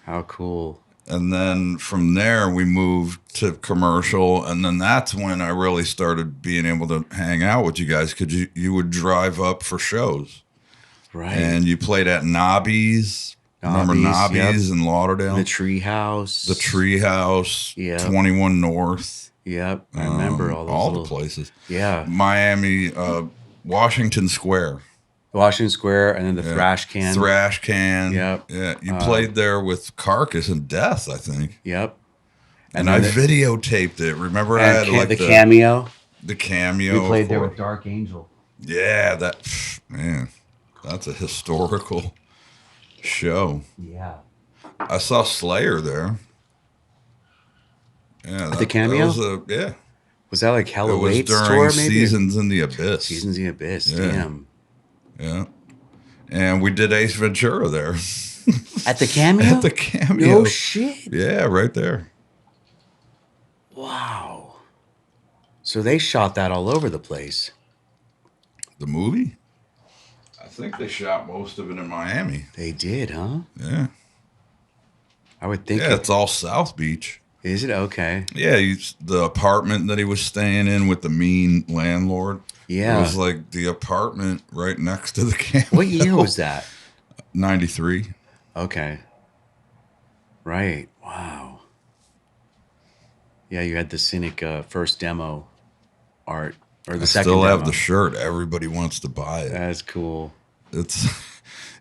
How cool. And then from there, we moved to Commercial. And then that's when I really started being able to hang out with you guys, because you would drive up for shows. Right. And you played at Nobby's. Remember Nobby's, Nobby's in Lauderdale? the Treehouse. The Treehouse, Yeah. 21 North. Yep. I remember all those all little, the places. Yeah. Miami, Washington Square. Washington Square, and then the Yeah. Thrash Can. Thrash Can. Yep. Yeah. You played there with Carcass and Death, I think. Yep. And then I the- videotaped it. Remember I had like the cameo. the cameo. We played there for- with Dark Angel. Yeah, man, that's a historical show. Yeah. I saw Slayer there. Yeah, the cameo? That was yeah. Was that like Hella It was Waits during tour, maybe? Seasons in the Abyss. Seasons in the Abyss. Yeah. Damn. Yeah. And we did Ace Ventura there. At the cameo? At the cameo. No shit. Yeah, right there. Wow. So they shot that all over the place. The movie? I think they shot most of it in Miami. They did, huh? Yeah. I would think. Yeah, it's all South Beach. Is it? Okay. Yeah, the apartment that he was staying in with the mean landlord. Yeah. It was like the apartment right next to the cameo. What year was that? 93. Okay. Right. Wow. Yeah, you had the Cynic first demo art or the I second still have demo. the shirt. Everybody wants to buy it. That's cool. It's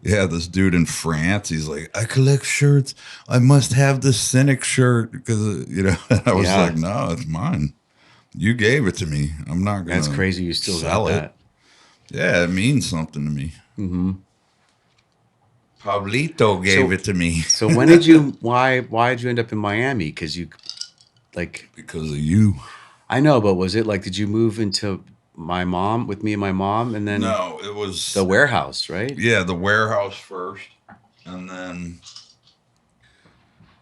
yeah, this dude in France, he's like, I collect shirts. I must have the Cynic shirt because I was Yeah. like, no, it's mine. You gave it to me. I'm not gonna. That's crazy. You still sell got it. that. Yeah, it means something to me. Mm-hmm. Pablito gave it to me So when did you? Why did you end up in Miami? Because you, like, because of you. I know, but was it like, did you move into with me and my mom, and then No, it was the warehouse, right? yeah, the warehouse first, and then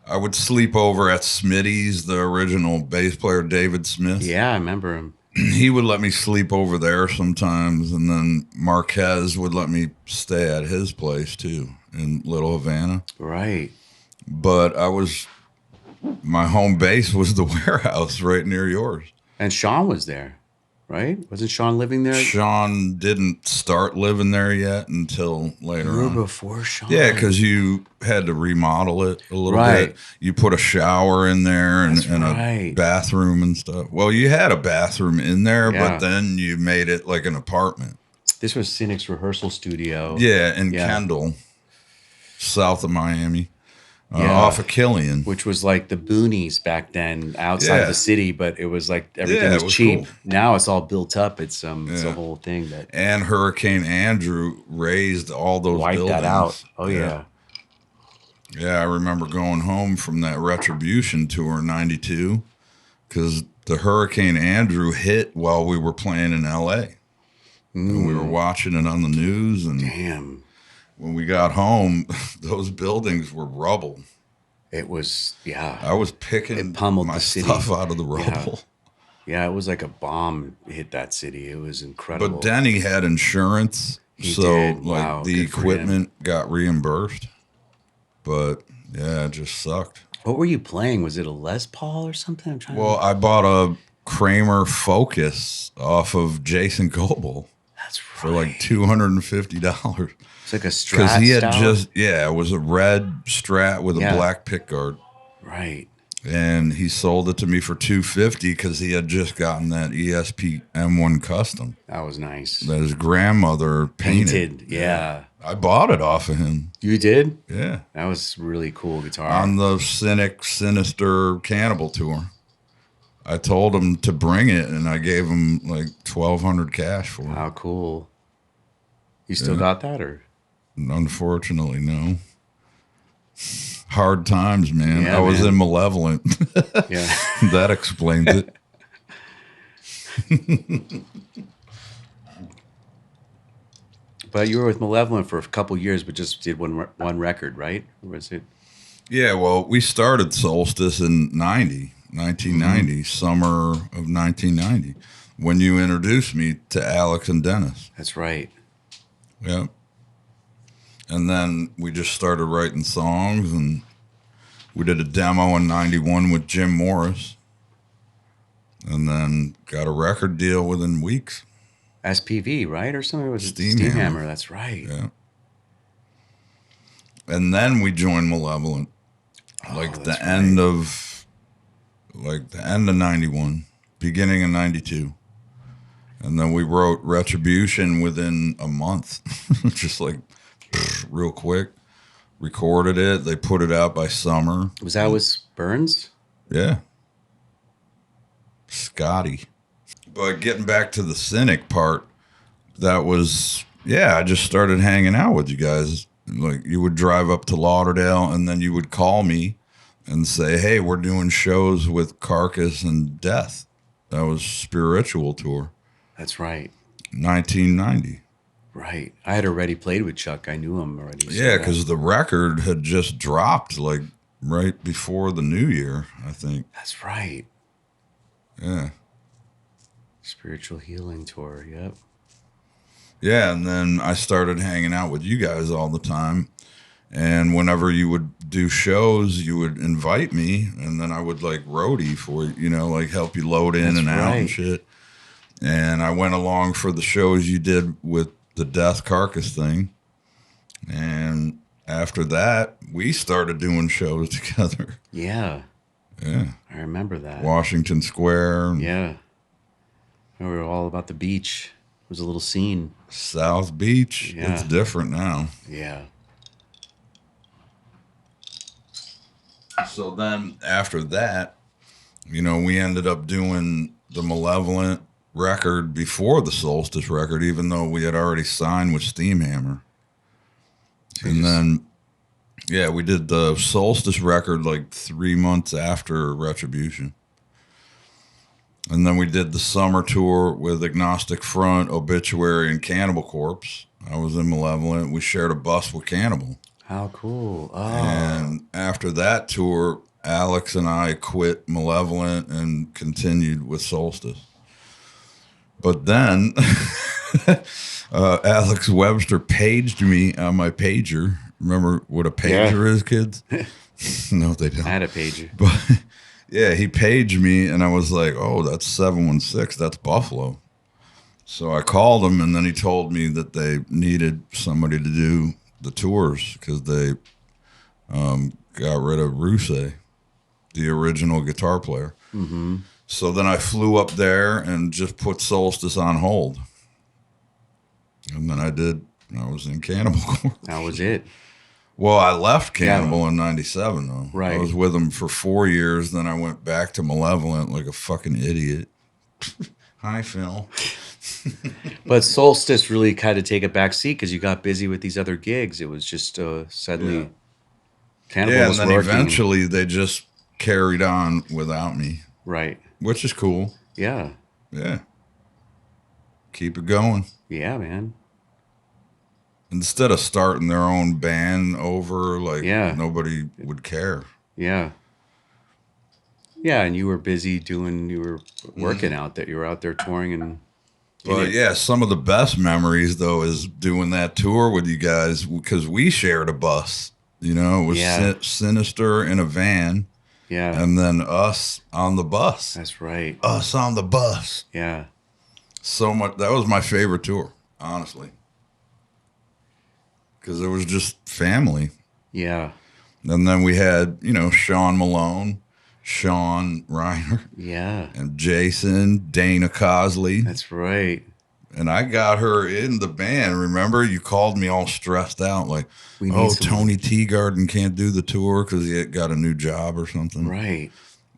I would sleep over at Smitty's, the original bass player David Smith. Yeah, I remember him. He would let me sleep over there sometimes, and then Marquez would let me stay at his place too in Little Havana. Right. But my home base was the warehouse right near yours. And Sean was there, right? Wasn't Sean living there? Sean didn't start living there yet until later You were on. before Sean. Yeah, because you had to remodel it a little Right. bit. You put a shower in there and, That's and right. a bathroom and stuff. Well, you had a bathroom in there, Yeah. but then you made it like an apartment. This was Cynic's rehearsal studio. Yeah, in Yeah. Kendall, south of Miami, Yeah. off of Killian. Which was like the boonies back then, outside Yeah. of the city, but it was like everything Yeah, was, it was cheap. cool. Now it's all built up. It's it's a Yeah. whole thing that And Hurricane Andrew raised all those wiped buildings. that out. Oh yeah. Yeah, I remember going home from that Retribution tour in '92 because the Hurricane Andrew hit while we were playing in LA. And we were watching it on the news. And Damn. when we got home, those buildings were rubble. It was I was picking It pummeled my the city. stuff out of the rubble. Yeah, it was like a bomb hit that city. It was incredible. But Denny had insurance, He so did. like Wow, the good for him. equipment got reimbursed. But yeah, it just sucked. What were you playing? Was it a Les Paul or something? I'm trying Well, I bought a Kramer Focus off of Jason Goebel that's right. for like $250 It's like a Strat because he had style? it was a red Strat with a Yeah. black pickguard, Right. and he sold it to me for $250 because he had just gotten that ESP M1 Custom That was nice. that his grandmother painted. Painted. Yeah. I bought it off of him. You did? Yeah, That was really cool guitar. on the Sinister Cannibal tour. I told him to bring it, and I gave him like $1,200 cash for it. How cool. You still Yeah. got that or? Unfortunately, no. Hard times, man. Yeah, I was man. in Malevolent. Yeah. That explains it. But you were with Malevolent for a couple years, but just did one record, right? Or was it? Yeah, well, we started Solstice in 1990, summer of 1990, when you introduced me to Alex and Dennis. That's right. Yeah. And then we just started writing songs, and we did a demo in 91 with Jim Morris, and then got a record deal within weeks. SPV, right? Or something? Was it Steamhammer. Steamhammer? That's right. Yeah. And then we joined Malevolent. Like that's the end of 91, beginning of 92. And then we wrote Retribution within a month. Just like real quick. Recorded it. They put it out by summer. Was that with Burns? Yeah. Scotty. But getting back to the Cynic part, that was, I just started hanging out with you guys. Like, you would drive up to Lauderdale, and then you would call me and say, hey, we're doing shows with Carcass and Death. That was Spiritual Tour, That's right. 1990. Right. I had already played with Chuck. I knew him already. so Yeah, that- because the record had just dropped, like, right before the new year, I think. That's right. Yeah. Spiritual Healing Tour. Yep. Yeah, and then I started hanging out with you guys all the time. And whenever you would do shows, you would invite me, and then I would like roadie for you, like help you load in That's and out and right. shit. And I went along for the shows you did with the Death Carcass thing. And after that, we started doing shows together. Yeah. Yeah. I remember that. Washington Square. Yeah. We were all about the beach. It was a little scene. South Beach. Yeah. It's different now. Yeah. So then after that, you know, we ended up doing the Malevolent record before the Solstice record, even though we had already signed with Steamhammer. And then, yeah, we did the Solstice record like 3 months after Retribution. And then we did the summer tour with Agnostic Front, Obituary, and Cannibal Corpse. I was in Malevolent. We shared a bus with Cannibal. How cool. Oh. And after that tour, Alex and I quit Malevolent and continued with Solstice. But then Alex Webster paged me on my pager. Remember what a pager is, kids? No, they don't. I had a pager. But yeah, he paged me, and I was like, oh, that's 716. That's Buffalo. So I called him, and then he told me that they needed somebody to do the tours because they got rid of Rusey, the original guitar player. Mm-hmm. So then I flew up there and just put Solstice on hold. And then I was in Cannibal Corpse. That was it. Well, I left Cannibal in 97, though. Right. I was with them for 4 years. Then I went back to Malevolent like a fucking idiot. Hi, Phil. But Solstice really kind of take a back seat because you got busy with these other gigs. It was just suddenly Cannibal Yeah, and was then working. eventually they just carried on without me, Right. which is cool. Yeah. Yeah. Keep it going. Yeah, man. Instead of starting their own band over, like, Yeah. nobody would care. Yeah. Yeah, and you were busy you were Mm-hmm. working out that you were out there touring and But yeah, some of the best memories though is doing that tour with you guys because we shared a bus. You know, it was Yeah. Sinister in a van, yeah. and then us on the bus. That's right. Us on the bus. Yeah. So much. That was my favorite tour, honestly, because it was just family. Yeah. And then we had, you know, Sean Malone, Sean Reiner, Yeah. and Jason, Dana Cosley. That's right. And I got her in the band. Remember, you called me all stressed out, like, We need "Oh, some- Tony Teagarden can't do the tour because he had got a new job or something." Right.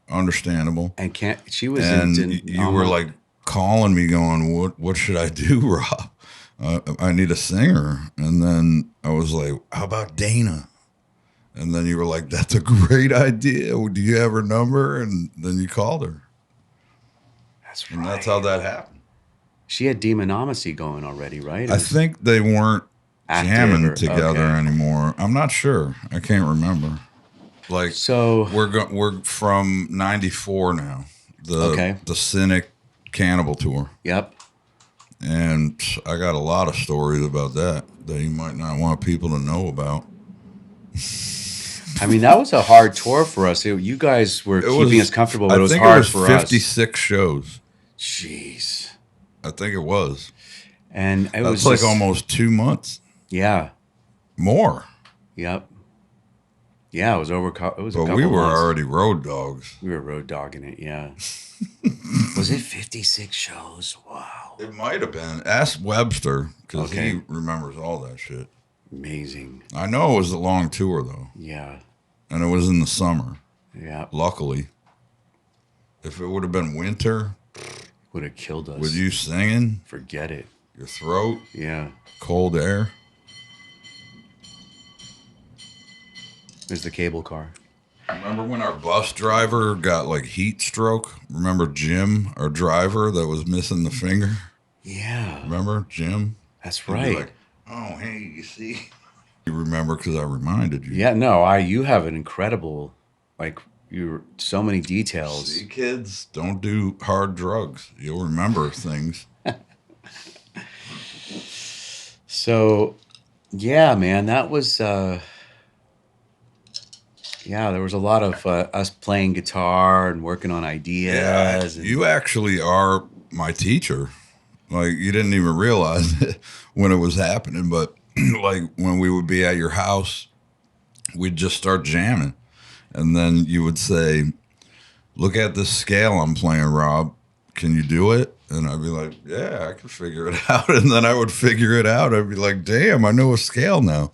Understandable. And she was And in you were like calling me, going, "What should I do, Rob? I need a singer." And then I was like, "How about Dana?" And then you were like, "That's a great idea. Do you have her number?" And then you called her, That's and right. that's how that happened. She had Demonomacy going already, right? It I was think they weren't active jamming or- together okay. anymore. I'm not sure. I can't remember. Like, So we're from '94 now. Okay. The Cynic Cannibal tour, yep. and I got a lot of stories about that you might not want people to know about. I mean, that was a hard tour for us. You guys were keeping us comfortable, but it was hard for us. 56 shows. Jeez. I think it was. And it That's was like just- almost 2 months Yeah. more. Yep. Yeah, it was over. It was. A But couple we were months. already road dogs. We were road dogging it. Yeah. Was it 56 shows? Wow. It might have been. Ask Webster because Okay. he remembers all that shit. Amazing. I know it was a long tour though, Yeah. and it was in the summer. Yeah. Luckily, if it would have been winter, Would have killed us. with you singing, Forget it. your throat, Yeah. cold air. There's the cable car. Remember when our bus driver got like heat stroke? Remember Jim, our driver that was missing the finger? Yeah. Remember Jim? That's He'd be right. like, "Oh, hey, you see?" You remember because I reminded you. Yeah. No. You have an incredible, like you're so many details. See, kids, don't do hard drugs. You'll remember things. So, yeah, man, that was. Yeah, there was a lot of us playing guitar and working on ideas. and- You actually are my teacher. Like, you didn't even realize it when it was happening, but like when we would be at your house, we'd just start jamming. And then you would say, "Look at this scale I'm playing, Rob. can you do it? And I'd be like, yeah, I can figure it out. And then I would figure it out. I'd be like, damn, I know a scale now.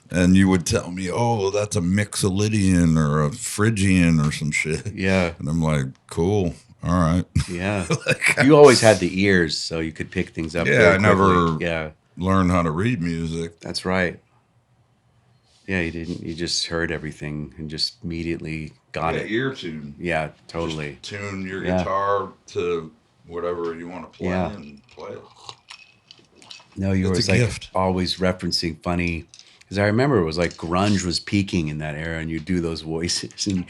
And you would tell me, oh, that's a Mixolydian or a Phrygian or some shit. Yeah. And I'm like, cool. All right. Yeah. You always had the ears, so you could pick things up. Yeah, very I never quickly. Yeah, learned how to read music. that's right. Yeah, you didn't. You just heard everything and just immediately got it. Ear tune. Yeah, totally. Just tune your Yeah. guitar to whatever you want to play Yeah. and play it. No, you It's was a like gift. always referencing funny. Because I remember it was like grunge was peaking in that era, and you do those voices, and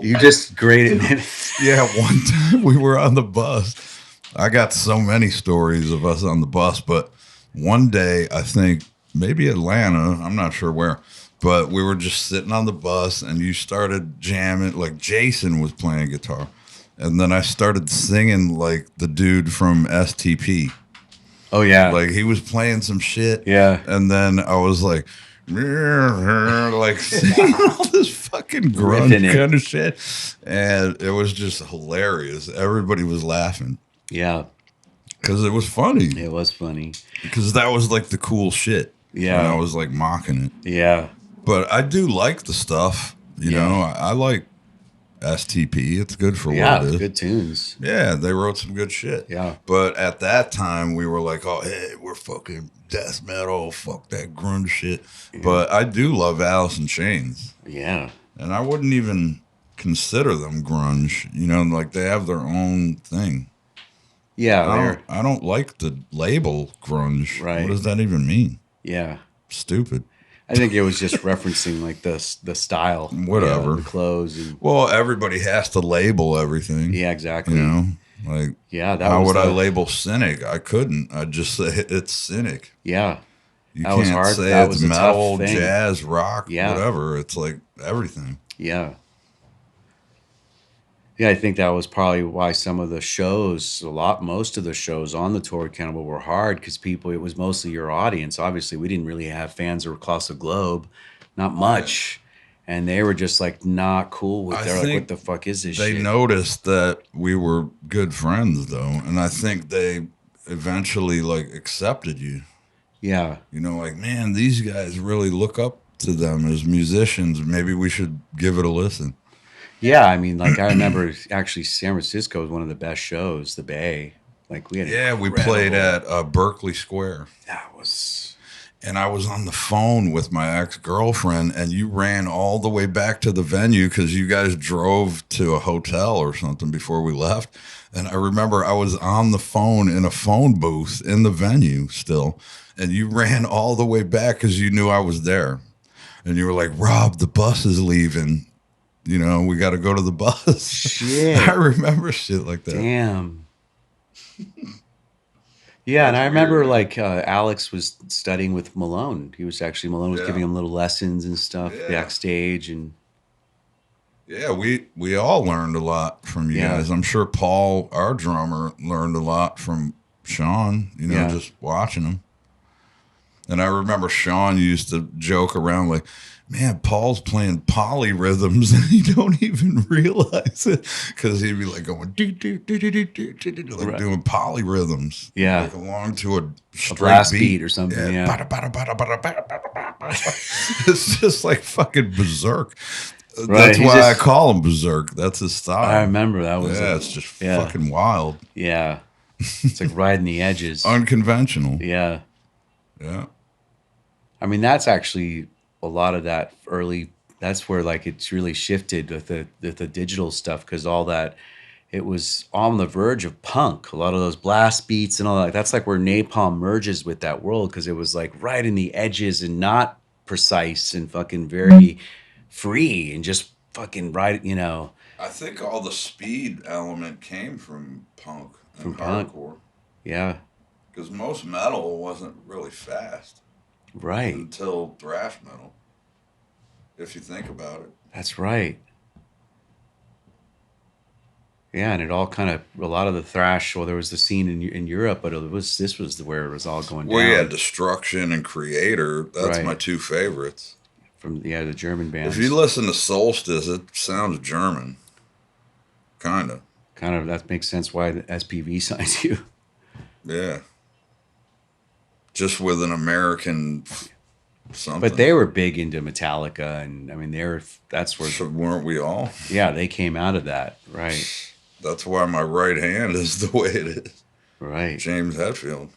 you just graded it. Yeah, one time we were on the bus. I got so many stories of us on the bus, but one day, I think maybe Atlanta, I'm not sure where, but we were just sitting on the bus and you started jamming, like Jason was playing guitar. And then I started singing like the dude from STP. Oh yeah, Like he was playing some shit. Yeah. And then I was like, singing all this fucking Riffing grunge it. kind of shit. And it was just hilarious. Everybody was laughing yeah, because it was funny. it was funny. Because that was like the cool shit. Yeah. And I was like mocking it. Yeah, But I do like the stuff. You Yeah. know, I like STP. It's good for yeah, what it is. good tunes. Yeah, they wrote some good shit. Yeah. But at that time, we were like, oh, hey, we're fucking death metal. Fuck that grunge shit. But I do love Alice in Chains. Yeah, And I wouldn't even consider them grunge. You know, like they have their own thing. yeah, they're, I don't like the label grunge. Right. What does that even mean? yeah. Stupid. I think it was just referencing like the style, Whatever. yeah, the clothes, and Well, everybody has to label everything. yeah, exactly. You know, like Yeah, that how was would I the- label cynic? I couldn't. I'd just say it's cynic. Yeah, You That was can't hard. say That it's was a tough metal, thing. jazz, rock, Yeah. whatever. It's like everything. yeah. Yeah, I think that was probably why some of the shows, most of the shows on the tour Cannibal were hard because people, it was mostly your audience. Obviously, we didn't really have fans across the globe, not much. And they were just like not cool with I They're like, think what the fuck is this They shit? noticed that we were good friends, though, and I think they eventually like accepted you. Yeah. You know, like, man, these guys really look up to them as musicians. Maybe we should give it a listen. Yeah, I mean, like I remember actually San Francisco was one of the best shows, the Bay. Like we had Yeah, we played at Berkeley Square. that was And I was on the phone with my ex-girlfriend, and you ran all the way back to the venue because you guys drove to a hotel or something before we left. And I remember I was on the phone in a phone booth in the venue still, and you ran all the way back because you knew I was there. And you were like, Rob, the bus is leaving. You know, we got to go to the bus. Shit. I remember shit like that. damn. Yeah, and I remember like Alex was studying with Malone. Malone was Yeah. giving him little lessons and stuff Yeah. backstage, and Yeah, we all learned a lot from you Yeah. guys. I'm sure Paul, our drummer, learned a lot from Sean, you know, Yeah. just watching him. And I remember Sean used to joke around like, man, Paul's playing polyrhythms and he don't even realize it. Because he'd be like going, do, do, do, do, do, do, do, do, like Right. doing polyrhythms. Yeah. Like along to a straight blast beat or something, yeah. Bada, bada, bada, bada, bada, bada, bada. It's just like fucking berserk. Right, That's he's why I just- call him berserk. That's his style. I remember that was Yeah, it's just yeah. fucking wild. yeah. It's like riding the edges. Unconventional. Yeah. Yeah. I mean, that's actually a lot of that early. That's where like it's really shifted with the digital stuff because all that it was on the verge of punk. A lot of those blast beats and all that. That's like where Napalm merges with that world because it was like right in the edges and not precise and fucking very free and just fucking right. You know, I think all the speed element came from punk and From punk. hardcore. yeah, Because most metal wasn't really fast right. until thrash metal. If you think about it. That's right. Yeah, and it all kind of a lot of the thrash. Well, there was the scene in Europe, but this was where it was all going Well, down. yeah, Destruction and Creator. That's Right. my two favorites. From the German bands. If you listen to Solstice, it sounds German. Kind of. kind of that makes sense why the SPV signs you. Yeah. Just with an American something. But they were big into Metallica, and I mean, that's where, So weren't we all? yeah, they came out of that, right? That's why my right hand is the way it is. Right. James Hetfield,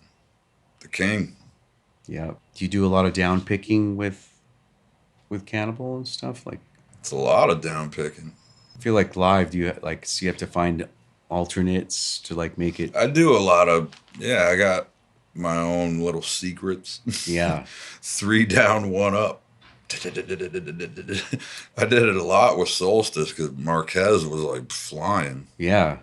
the king. Yeah. Do you do a lot of down picking with Cannibal and stuff? Like, It's a lot of down picking. I feel like live, do you like, so you have to find alternates to like make it? I do a lot of, yeah, I got my own little secrets. Yeah. 3 down, 1 up. I did it a lot with Solstice because Marquez was like flying. Yeah.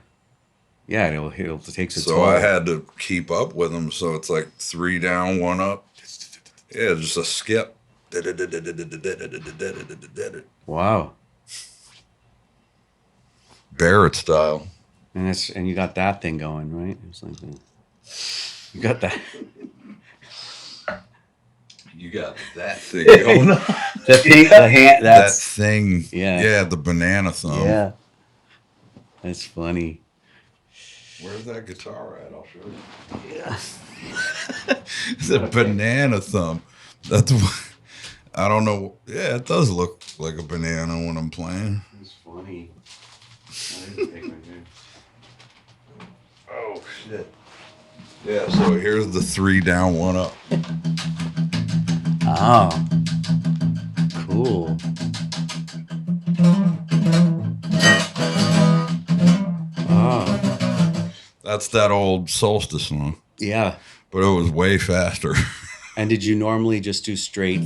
Yeah. It'll take a So toll. I had to keep up with him. So it's like 3 down, 1 up. Yeah, just a skip. Wow. Barrett style. And you got that thing going, right? It's like you got that. You got that thing going on. The hand. That thing. Yeah. Yeah, the banana thumb. Yeah. That's funny. Where's that guitar at? I'll show you. Yeah. The banana thumb. That's what, I don't know. Yeah, it does look like a banana when I'm playing. That's funny. That is big right there. Oh, shit. Yeah, so here's the 3 down, 1 up. Oh. Cool. Oh. That's that old Solstice song, Yeah. but it was way faster. And did you normally just do straight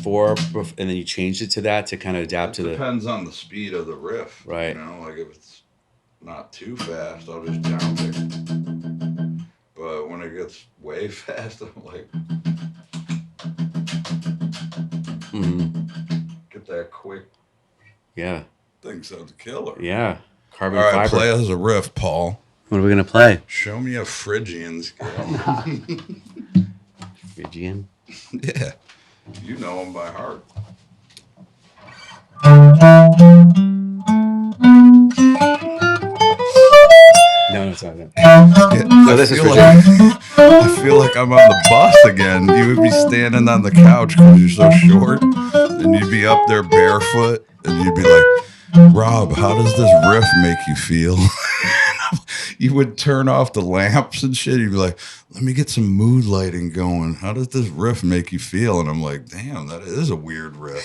4 and then you changed it to that to kind of adapt to the. Depends on the speed of the riff. Right. You know, like if it's not too fast, I'll just down pick. But when it gets way fast, I'm like, get that quick Yeah. thing sounds killer. Yeah. Carbon All right, fiber. play us a riff, Paul. What are we going to play? Show me a Phrygian scale. Phrygian. Yeah. You know them by heart. No, it's not that. Yeah, this is I feel like I'm on the bus again. You would be standing on the couch because you're so short, and you'd be up there barefoot, and you'd be like, Rob, how does this riff make you feel? You would turn off the lamps and shit. You'd be like, let me get some mood lighting going. How does this riff make you feel? And I'm like, damn, that is a weird riff.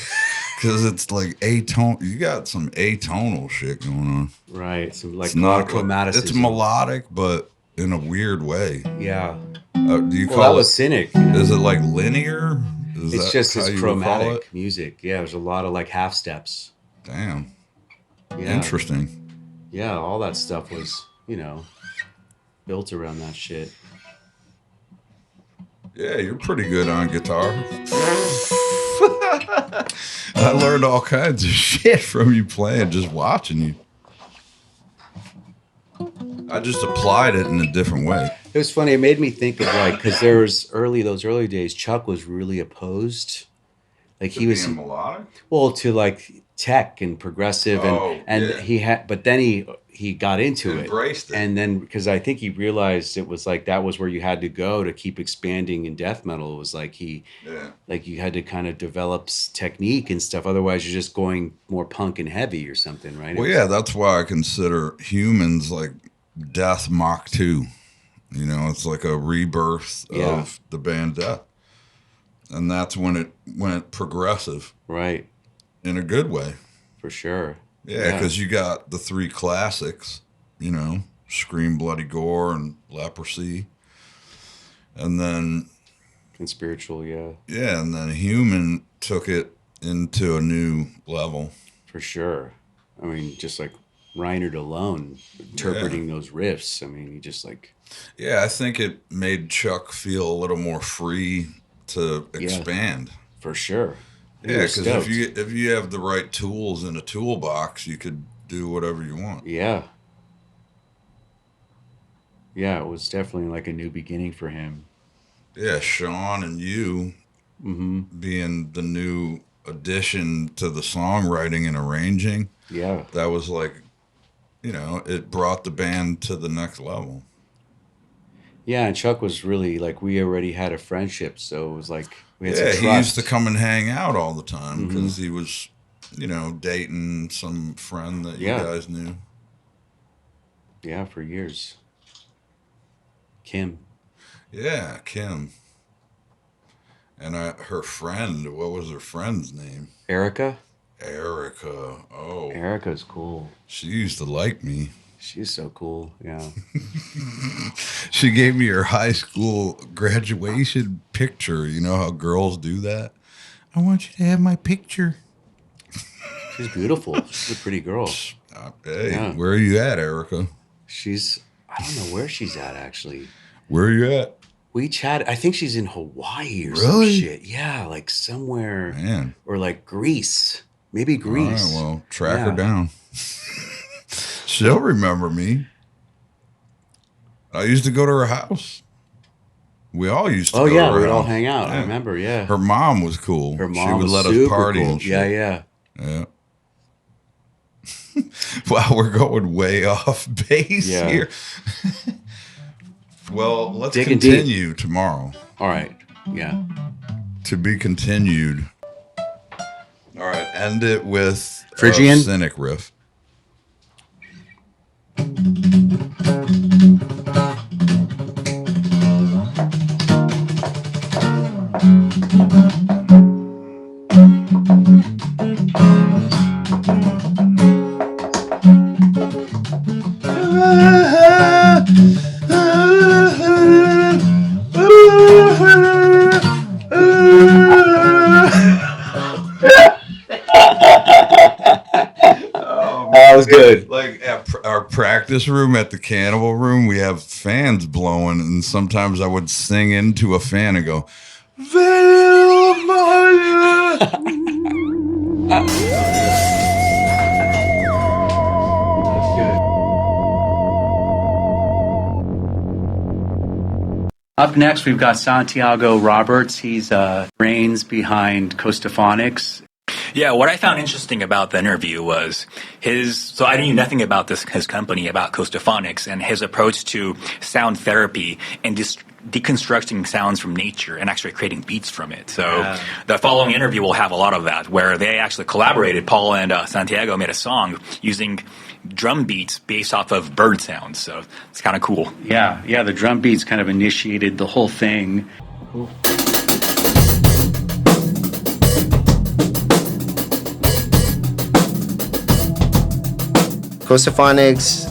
Because it's like atonal. You got some atonal shit going on. Right. Some like It's not chromaticism. It's melodic, but in a weird way. Yeah. Do you Well, call that was cynic. You know? Is it like linear? Is It's that just how this you would call chromatic it? music. Yeah, there's a lot of like half steps. Damn. Yeah. Interesting. Yeah, all that stuff was, built around that shit. Yeah, you're pretty good on guitar. I learned all kinds of shit from you playing, just watching you. I just applied it in a different way. It was funny. It made me think of like, because there was those early days, Chuck was really opposed. Like he was, Being melodic? well, to like tech and progressive and yeah. he had, but then he got into Embraced it. And then, because I think he realized it was like, that was where you had to go to keep expanding in death metal. It was like Yeah. like you had to kind of develop technique and stuff. Otherwise, you're just going more punk and heavy or something, right? Well, yeah, that's why I consider Humans like Death Mach 2. You know, it's like a rebirth Yeah. of the band Death. And that's when it went progressive Right. in a good way. For sure. Yeah, because you got the 3 classics, Scream, Bloody Gore, and Leprosy. And then, And spiritual, yeah, and then Human took it into a new level. for sure. I mean, just like Reinhardt alone interpreting those riffs. I mean, he just like, Yeah, I think it made Chuck feel a little more free to expand. for sure. Yeah, because if you have the right tools in a toolbox, you could do whatever you want. Yeah. Yeah, it was definitely like a new beginning for him. Yeah, Sean and you being the new addition to the songwriting and arranging, Yeah. that was like it brought the band to the next level. Yeah, and Chuck was really like we already had a friendship, so it was like we had Yeah, some he used trust. to come and hang out all the time Mm-hmm. because he was, dating some friend that you Yeah. guys knew. Yeah, for years. Kim. Yeah, Kim. And her friend, what was her friend's name? Erica? Erica. Oh, Erica's cool. she used to like me. She's so cool. Yeah. She gave me her high school graduation picture. You know how girls do that? I want you to have my picture. She's beautiful. She's a pretty girl. Hey, Yeah. where are you at, Erica? I don't know where she's at actually. Where are you at? We chatted. I think she's in Hawaii or some Really? shit. Yeah, like somewhere. Man. Or like Greece. Maybe All Greece. right, well, track her Yeah. down. She'll remember me. I used to go to her house. We all used to Oh go yeah, to her we'd all house. hang out. I Yeah. remember. Yeah. Her mom was cool. Her she mom would was let us super party cool. and shit. Yeah. Yeah. Wow, we're going way off base Yeah. here. Well, let's Digging deep. continue tomorrow. All right. Yeah. To be continued. All right, end it with Phrygian? a Cynic riff. That was good. Like at our practice room at the Cannibal Room, we have fans blowing, and sometimes I would sing into a fan and go, "Veil Maya." Up next, we've got Santiago Roberts. He's brains behind Costaphonics. Yeah, what I found interesting about the interview was so I knew nothing about his company, about Costaphonics, and his approach to sound therapy and deconstructing sounds from nature and actually creating beats from it. So the following interview will have a lot of that, where they actually collaborated. Paul and Santiago made a song using drum beats based off of bird sounds. So it's kind of cool. Yeah, the drum beats kind of initiated the whole thing. Costaphonics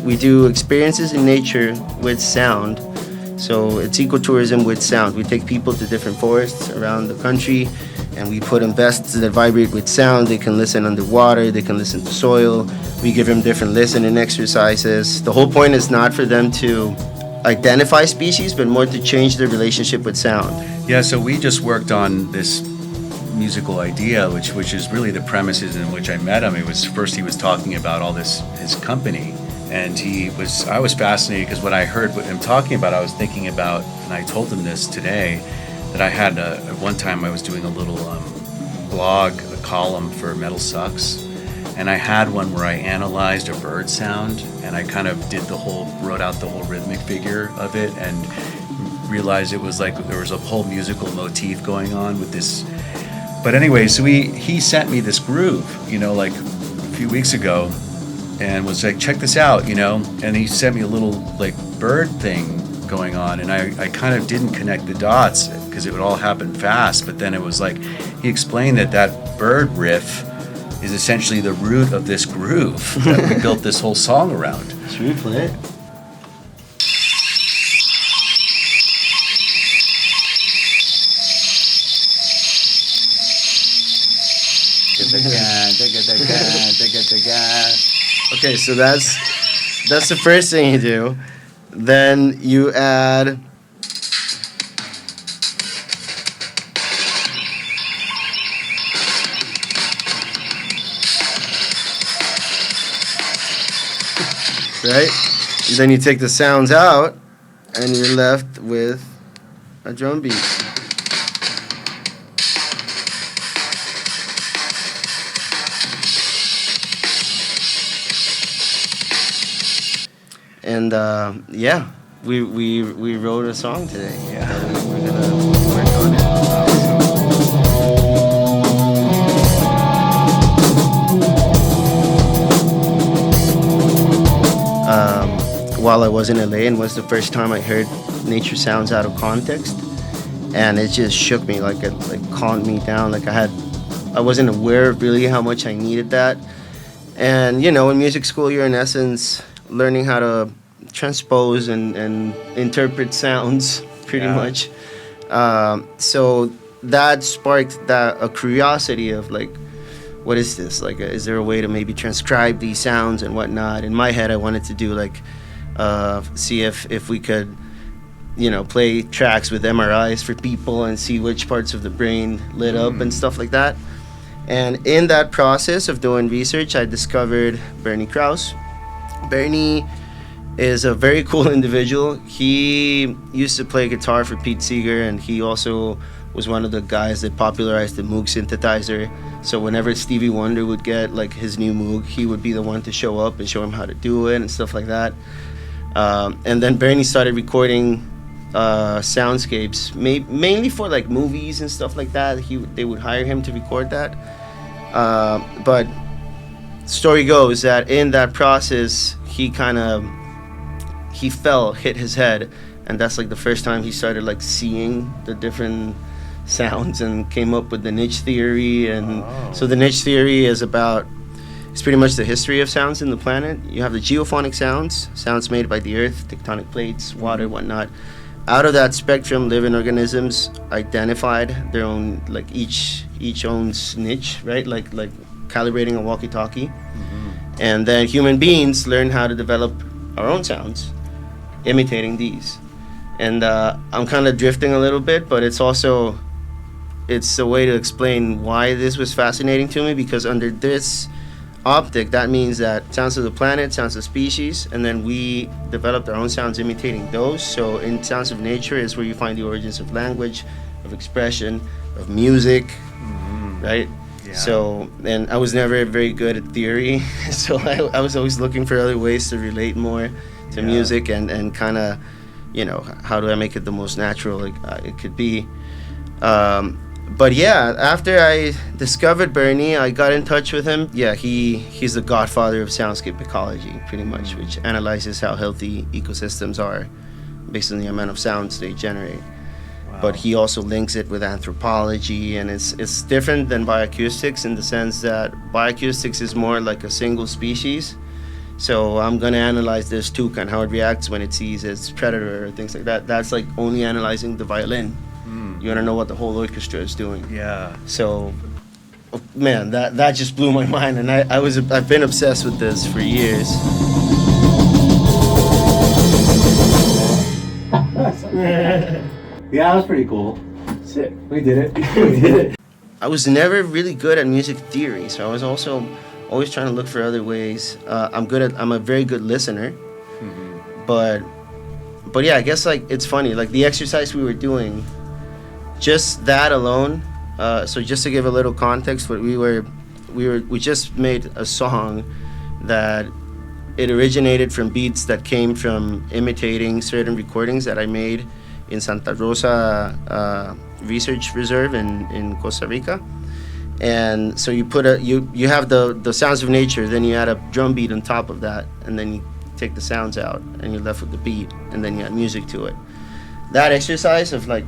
we do experiences in nature with sound. So it's ecotourism with sound. We take people to different forests around the country and we put in vests that vibrate with sound. They can listen underwater, they can listen to soil. We give them different listening exercises. The whole point is not for them to identify species, but more to change their relationship with sound. Yeah, so we just worked on this musical idea, which is really the premises in which I met him. It was first he was talking about all this, his company, and I was fascinated because what I heard him talking about, I was thinking about, and I told him this today, that I had at one time I was doing a little blog, a column for Metal Sucks, and I had one where I analyzed a bird sound, and I kind of wrote out the whole rhythmic figure of it, and realized it was like there was a whole musical motif going on with this. But anyway, so he sent me this groove, like a few weeks ago, and was like, check this out, and he sent me a little like bird thing going on, and I kind of didn't connect the dots because it would all happen fast, but then it was like, he explained that bird riff is essentially the root of this groove that we built this whole song around. Should we play it? Okay, so that's the first thing you do. Then you add right? Then you take the sounds out and you're left with a drum beat. And yeah, we wrote a song today. Yeah, we're gonna work on it. While I was in LA, and was the first time I heard nature sounds out of context, and it just shook me, like it calmed me down. Like I wasn't aware of really how much I needed that. And you know, in music school, you're in essence learning how to transpose and interpret sounds, pretty much. So that sparked a curiosity of like, what is this? Like, is there a way to maybe transcribe these sounds and whatnot? In my head, I wanted to do like, see if we could, you know, play tracks with MRIs for people and see which parts of the brain lit up and stuff like that. And in that process of doing research, I discovered Bernie Krause. Bernie is a very cool individual. He used to play guitar for Pete Seeger, and he also was one of the guys that popularized the Moog synthesizer. So whenever Stevie Wonder would get like his new Moog, he would be the one to show up and show him how to do it and stuff like that. And then Bernie started recording soundscapes, mainly for like movies and stuff like that. They would hire him to record that. But story goes that in that process, he hit his head, and that's like the first time he started like seeing the different sounds and came up with the niche theory. And so the niche theory is pretty much the history of sounds in the planet. You have the geophonic sounds made by the earth, tectonic plates, water, whatnot. Out of that spectrum, living organisms identified their own, like each owns niche, right? Like calibrating a walkie-talkie. And then human beings learn how to develop our own sounds, imitating these. And I'm kind of drifting a little bit, but it's a way to explain why this was fascinating to me, because under this optic, that means that sounds of the planet, sounds of species, and then we developed our own sounds imitating those. So in sounds of nature is where you find the origins of language, of expression, of music, right? Yeah. So, and I was never very good at theory, so I was always looking for other ways to relate more to music and kind of, you know, how do I make it the most natural it could be. But yeah, after I discovered Bernie, I got in touch with him. Yeah, he's the godfather of soundscape ecology, pretty much, which analyzes how healthy ecosystems are based on the amount of sounds they generate. Wow. But he also links it with anthropology, and it's different than bioacoustics in the sense that bioacoustics is more like a single species. So I'm gonna analyze this toucan and how it reacts when it sees its predator or things like that. That's like only analyzing the violin. You want to know what the whole orchestra is doing. Yeah. So, man, that just blew my mind, and I've been obsessed with this for years. Yeah, that was pretty cool. Sick. We did it. We did it. I was never really good at music theory, so I was also always trying to look for other ways. I'm a very good listener, but yeah, I guess like it's funny, like the exercise we were doing. Just that alone, so just to give a little context, we just made a song that it originated from beats that came from imitating certain recordings that I made in Santa Rosa Research Reserve in Costa Rica. And so you you have the sounds of nature, then you add a drum beat on top of that, and then you take the sounds out and you're left with the beat, and then you add music to it. That exercise of like,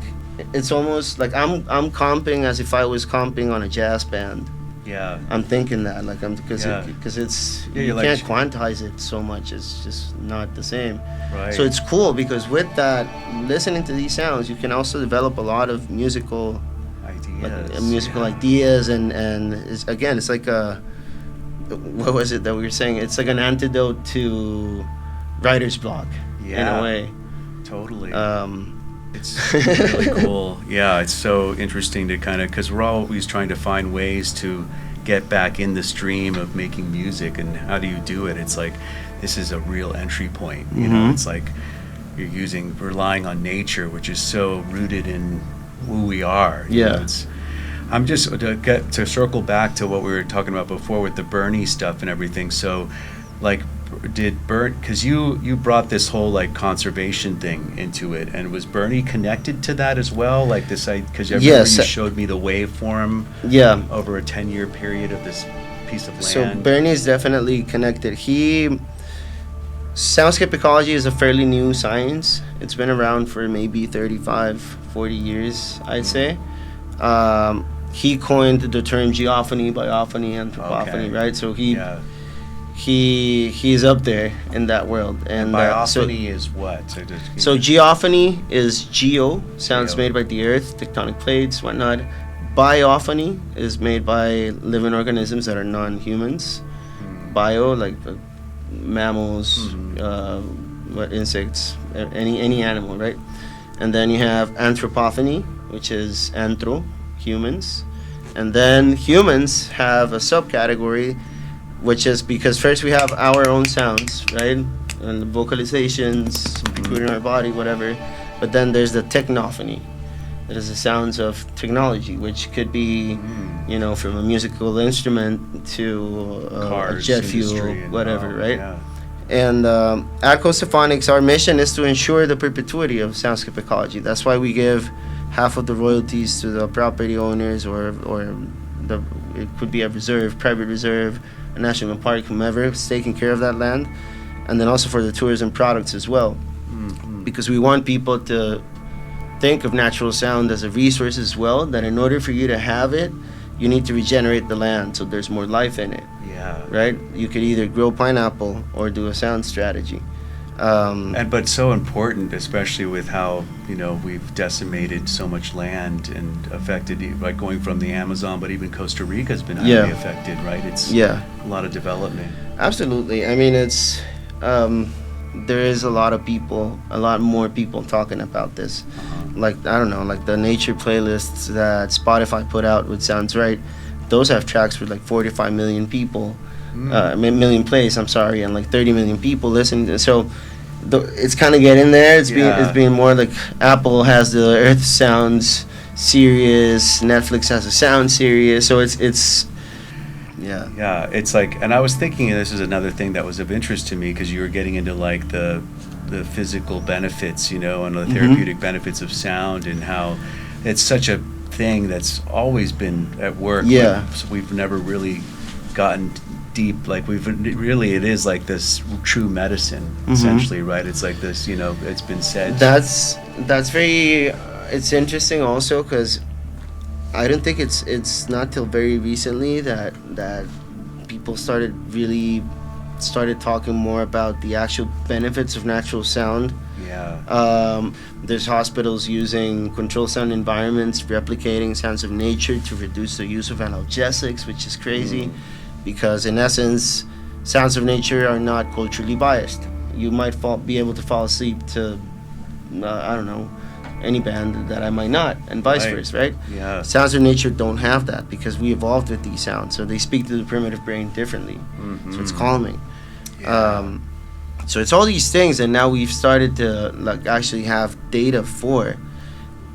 it's almost like I'm comping as if I was comping on a jazz band. Yeah. I'm thinking that like because it's you can't quantize it so much. It's just not the same. Right. So it's cool because with that, listening to these sounds, you can also develop a lot of musical ideas, and it's like what was it that we were saying? It's like an antidote to writer's block in a way. Totally. It's really cool. Yeah, it's so interesting to kind of, because we're always trying to find ways to get back in the stream of making music, and how do you do it? It's like, this is a real entry point. You know, it's like you're relying on nature, which is so rooted in who we are. You know, I'm just to circle back to what we were talking about before with the Bernie stuff and everything. So, like because you brought this whole like conservation thing into it, and was Bernie connected to that as well? Like this, because I remember Yes. you showed me the waveform Yeah. over a 10-year period of this piece of land. So Bernie is definitely connected. Soundscape ecology is a fairly new science. It's been around for maybe 35, 40 years, I'd say. He coined the term geophony, biophony, anthropophony, Okay. right? So Yeah. he's up there in that world. And Biophony is what? so geophony is geo, sounds Geo. made by the earth, tectonic plates, whatnot. Biophony is made by living organisms that are non-humans. Bio, like mammals, insects, any animal, right? And then you have anthropophony, which is anthro, humans. And then humans have a subcategory, which is because first we have our own sounds, right? And the vocalizations, including our body, whatever. But then there's the technophony. That is the sounds of technology, which could be, you know, from a musical instrument to a Cars, jet industry, fuel, and whatever, right? Yeah. And at Costaphonics, our mission is to ensure the perpetuity of soundscape ecology. That's why we give half of the royalties to the property owners, or it could be a reserve, private reserve, a national park, whomever is taking care of that land, and then also for the tourism products as well, because we want people to think of natural sound as a resource as well. That in order for you to have it, you need to regenerate the land so there's more life in it. Yeah. Right? You could either grow pineapple or do a sound strategy. But so important, especially with how, you know, we've decimated so much land and affected, like going from the Amazon, but even Costa Rica's been highly Yeah. affected, right? It's Yeah, a lot of development. absolutely. I mean, it's there is a lot more people talking about this. Like, I don't know, like the nature playlists that Spotify put out with Sounds Right, those have tracks with like 45 million people, million plays, I'm sorry, and like 30 million people listening. So it's kind of getting there. It's being more like Apple has the Earth Sounds series, Netflix has a sound series. So it's yeah. Yeah, it's like, and I was thinking this is another thing that was of interest to me, because you were getting into like the physical benefits, you know, and the therapeutic benefits of sound, and how it's such a thing that's always been at work. Yeah. So we've never really gotten deep, like it is like this true medicine, essentially, right? It's like this, you know, it's been said. That's very it's interesting also, because I don't think it's not till very recently that people started talking more about the actual benefits of natural sound. Yeah. There's hospitals using controlled sound environments, replicating sounds of nature to reduce the use of analgesics, which is crazy, because in essence, sounds of nature are not culturally biased. You might be able to fall asleep to, I don't know, any band that I might not, and vice Right. versa, right? Yeah. Sounds of nature don't have that because we evolved with these sounds, so they speak to the primitive brain differently. So it's calming. Yeah. So it's all these things, and now we've started to like actually have data for,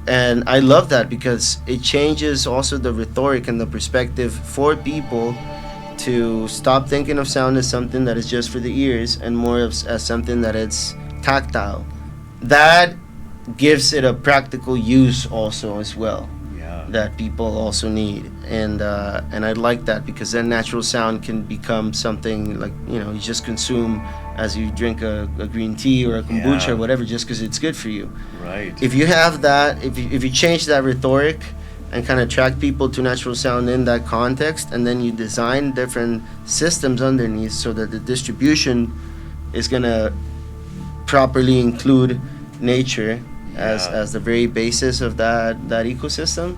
and I love that because it changes also the rhetoric and the perspective for people to stop thinking of sound as something that is just for the ears and more as something that it's tactile. That gives it a practical use also as well, Yeah. that people also need, and I like that, because then natural sound can become something like, you know, you just consume as you drink a green tea or a kombucha Yeah. or whatever, just because it's good for you. Right. If you have that, if you change that rhetoric and kind of attract people to natural sound in that context, and then you design different systems underneath so that the distribution is gonna properly include nature as the very basis of that ecosystem,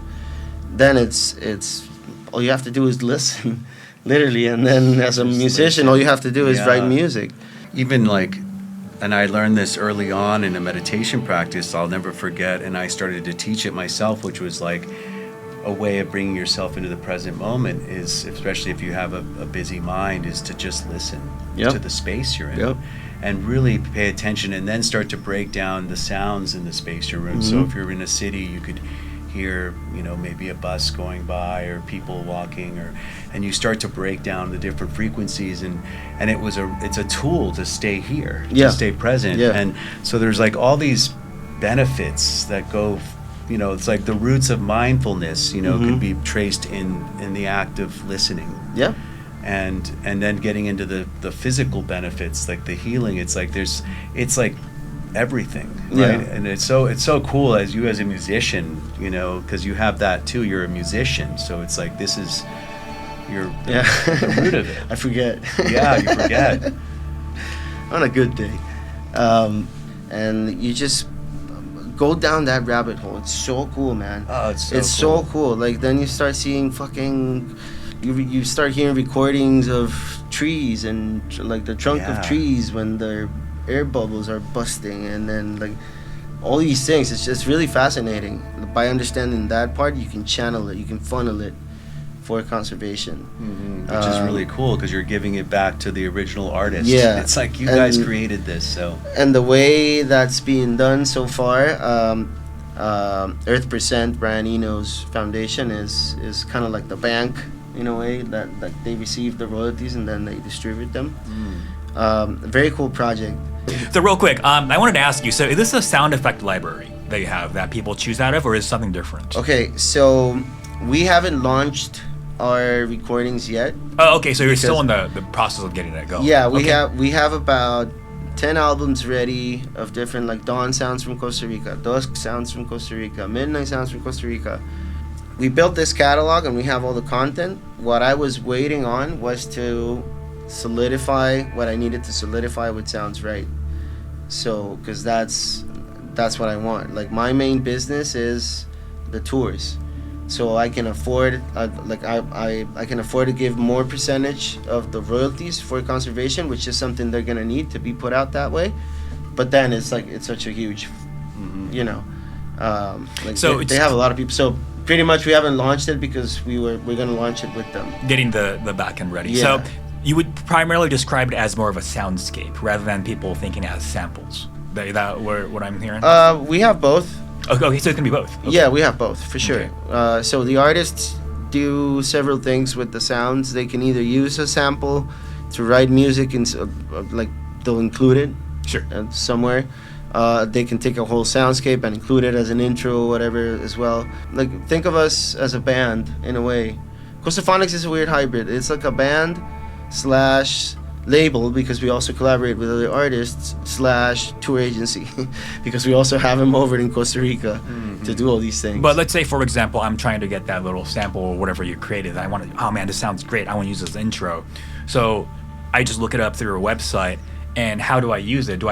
then it's all you have to do is listen, literally, and then as a Just musician, listen. all you have to do is write Yeah. music. Even like, and I learned this early on in a meditation practice, I'll never forget, and I started to teach it myself, which was like a way of bringing yourself into the present moment, is, especially if you have a busy mind, is to just listen Yep. to the space you're in. Yep. And really pay attention, and then start to break down the sounds in the space you're in. So if you're in a city, you could hear, you know, maybe a bus going by or people walking, and you start to break down the different frequencies, and it's a tool to stay here, Yeah. to stay present. Yeah. And so there's like all these benefits that go, you know, it's like the roots of mindfulness, you know, could be traced in the act of listening. Yeah. And then getting into the physical benefits, like the healing, it's like everything, right? Yeah. And it's so cool as a musician, you know, because you have that too. You're a musician, so it's like this is Yeah. the root of it. I forget. Yeah, you forget. On a good day. And you just go down that rabbit hole. It's so cool, man. Oh, it's so It's cool. so cool. Like, then you start seeing you start hearing recordings of trees and like the trunk Yeah. of trees when their air bubbles are busting, and then like all these things. It's just really fascinating. By understanding that part, you can channel it, you can funnel it for conservation. Which is really cool because you're giving it back to the original artist. Yeah. It's like you guys And- created this, so And the way that's being done so far, Earth Percent, Brian Eno's foundation is kind of like the bank in a way that like they receive the royalties and then they distribute them. Very cool project. So real quick, I wanted to ask you, so is this a sound effect library that you have that people choose out of, or is it something different? Okay, so we haven't launched our recordings yet. Oh, okay, so you're still Because- in the process of getting that going. Yeah, Okay. we have about 10 albums ready of different, like dawn sounds from Costa Rica, dusk sounds from Costa Rica, midnight sounds from Costa Rica. We built this catalog and we have all the content. What I was waiting on was to solidify what I needed to solidify with Sounds Right. So, because that's what I want. Like, my main business is the tours. So I can afford, I can afford to give more percentage of the royalties for conservation, which is something they're gonna need to be put out that way. But then it's like it's such a huge, you know, like So they it's- have a lot of people. So pretty much we haven't launched it because we're gonna launch it with them. Getting the back end ready. Yeah. So you would primarily describe it as more of a soundscape rather than people thinking as samples. That what I'm hearing? We have both. Okay, so it can be both. Okay. Yeah, we have both for sure. Okay. So the artists do several things with the sounds. They can either use a sample to write music and like they'll include it Sure. somewhere. They can take a whole soundscape and include it as an intro or whatever as well. Like, think of us as a band in a way. Costaphonics is a weird hybrid. It's like a band slash label because we also collaborate with other artists slash tour agency because we also have them over in Costa Rica to do all these things. But let's say, for example, I'm trying to get that little sample or whatever you created. I want to, oh man, this sounds great. I want to use this as intro. So I just look it up through a website. And how do I use it?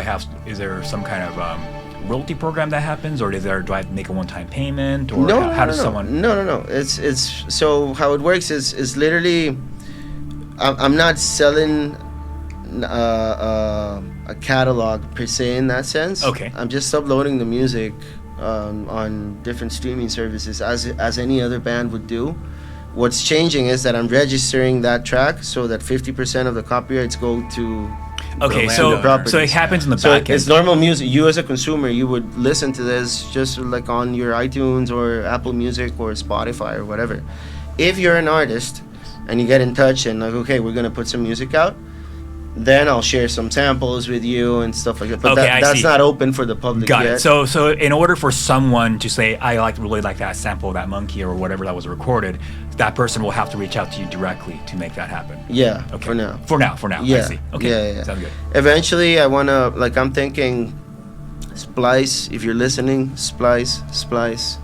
Is there some kind of royalty program that happens, or do I make a one-time payment, or how does someone? No. It's so how it works is literally, I'm not selling a catalog per se in that sense. Okay. I'm just uploading the music on different streaming services as any other band would do. What's changing is that I'm registering that track so that 50% of the copyrights go to Okay, the so land properties. so it happens in the So back end. it's normal music. You as a consumer, you would listen to this just like on your iTunes or Apple Music or Spotify or whatever. If you're an artist and you get in touch and like, okay, we're gonna put some music out, then I'll share some samples with you and stuff like that. But Okay, I that's see. not open for the public Got yet. it. So in order for someone to say, I really like that sample of that monkey or whatever that was recorded, that person will have to reach out to you directly to make that happen. Yeah, Okay. for now. For now. I Yeah, see. Okay. yeah. Sounds good. Eventually, I wanna like I'm thinking, Splice. If you're listening, Splice.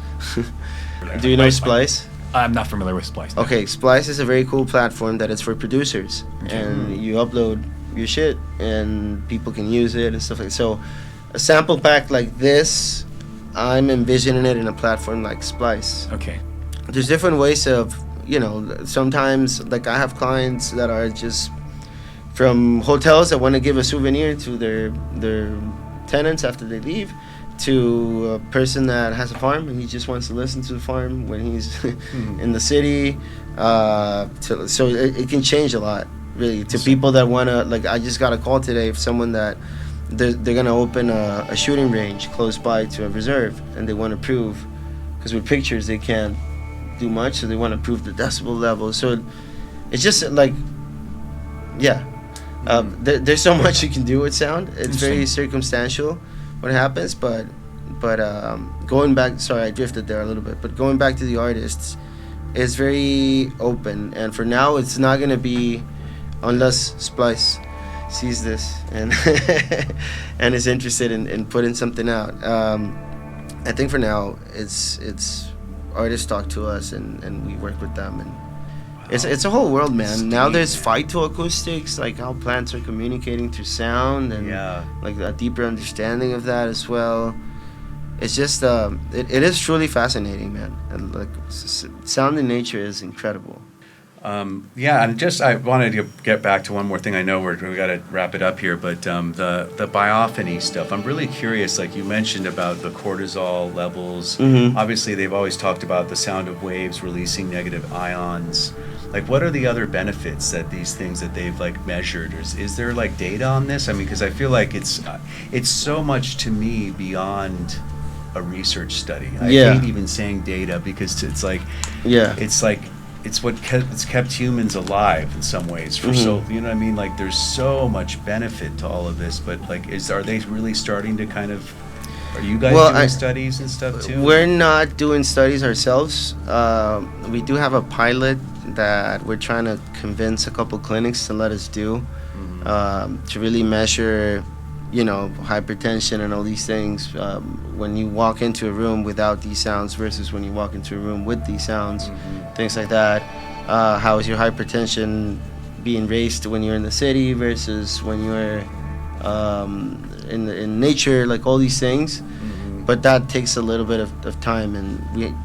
Do you know Splice? I'm not familiar with Splice. no. Okay, Splice is a very cool platform that it's for producers, and you upload your shit, and people can use it and stuff like that. So, a sample pack like this, I'm envisioning it in a platform like Splice. Okay. There's different ways of, sometimes like I have clients that are just from hotels that want to give a souvenir to their tenants after they leave, to a person that has a farm and he just wants to listen to the farm when he's in the city. So it can change a lot, really, to people that want to, like, I just got a call today of someone that they're going to open a shooting range close by to a reserve, and they want to prove, because with pictures they can't do much, so they want to improve the decibel level. So it's just like, yeah, there's so much you can do with sound. It's very circumstantial what happens, but going back, sorry, I drifted there a little bit, but going back to the artists, it's very open, and for now it's not gonna be, unless Splice sees this and and is interested in putting something out. I think for now it's artists talk to us and we work with them, and it's a whole world, man. Now there's phytoacoustics, like how plants are communicating through sound, and like a deeper understanding of that as well. It's just it is truly fascinating, man. And like sound in nature is incredible. And just I wanted to get back to one more thing. I know we got to wrap it up here, but the biophony stuff. I'm really curious. Like you mentioned about the cortisol levels. Obviously, they've always talked about the sound of waves releasing negative ions. Like, what are the other benefits that these things that they've like measured? Or is there like data on this? I mean, because I feel like it's so much to me beyond a research study. I hate even saying data because it's like it's what it's kept humans alive in some ways for so, you know what I mean? Like there's so much benefit to all of this, but like are they really starting to kind of, are you guys doing studies and stuff too? We're not doing studies ourselves. We do have a pilot that we're trying to convince a couple clinics to let us do, to really measure, you know, hypertension and all these things when you walk into a room without these sounds versus when you walk into a room with these sounds, things like that. How is your hypertension being raised when you're in the city versus when you're in nature, like all these things. But that takes a little bit of time, and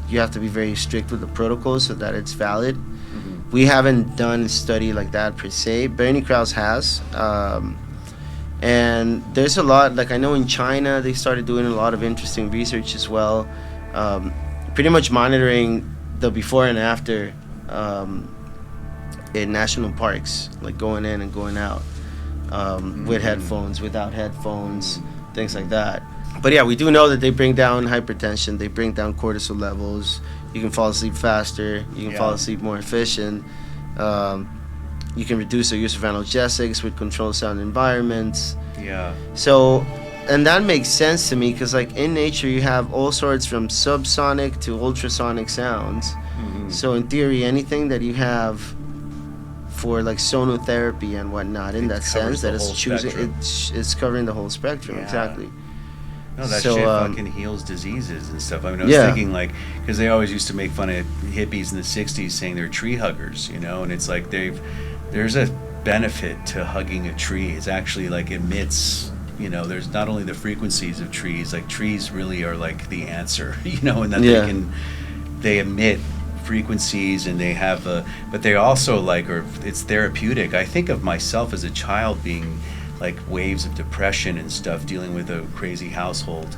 you have to be very strict with the protocols so that it's valid. We haven't done a study like that per se. Bernie Krause has. And there's a lot, like I know in China, they started doing a lot of interesting research as well, pretty much monitoring the before and after in national parks, like going in and going out with headphones, without headphones, things like that. But yeah, we do know that they bring down hypertension, they bring down cortisol levels, you can fall asleep faster, you can fall asleep more efficient. You can reduce the use of analgesics with controlled sound environments. So, and that makes sense to me because like in nature you have all sorts from subsonic to ultrasonic sounds. So in theory, anything that you have for like sonotherapy and whatnot, in that sense, that it's choosing, it's covering the whole spectrum. Exactly. No, that shit fucking heals diseases and stuff. I mean, I was thinking like, because they always used to make fun of hippies in the '60s saying they're tree huggers, you know, and it's like there's a benefit to hugging a tree. It's actually like emits, you know, there's not only the frequencies of trees, like trees really are like the answer, you know, and that they emit frequencies and they have but they also like, or it's therapeutic. I think of myself as a child being like waves of depression and stuff, dealing with a crazy household,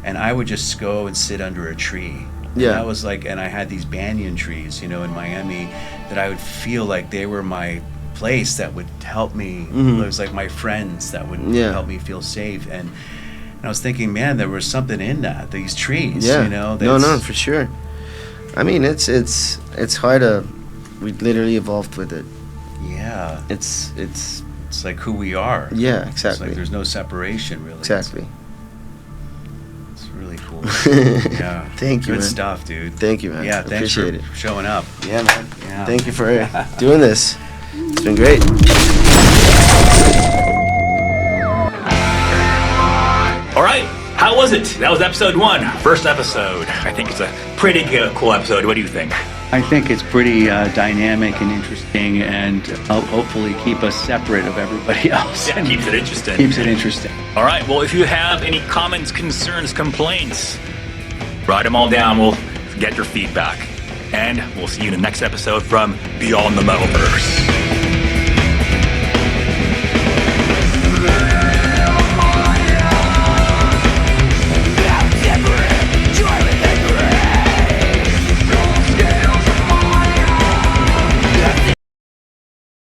and I would just go and sit under a tree. And that was like, and I had these banyan trees, you know, in Miami, that I would feel like they were my place that would help me. It was like my friends that would help me feel safe. And I was thinking, man, there was something in that, these trees, you know. No, for sure. I mean, it's hard to, we literally evolved with it. Yeah. It's like who we are. Yeah, exactly. It's like there's no separation, really. Exactly. It's really cool. Yeah. Thank you, Good man. stuff, dude. Thank you, man. Yeah, thanks for Appreciate it. showing up. Yeah, man. Yeah. Thank you for doing this. It's been great. All right, how was it? That was episode 1, first episode. I think it's a pretty cool episode. What do you think? I think it's pretty dynamic and interesting, and hopefully keep us separate of everybody else. Yeah, keeps it interesting. Keeps it interesting. All right, well, if you have any comments, concerns, complaints, write them all down. We'll get your feedback. And we'll see you in the next episode from Beyond the Metalverse.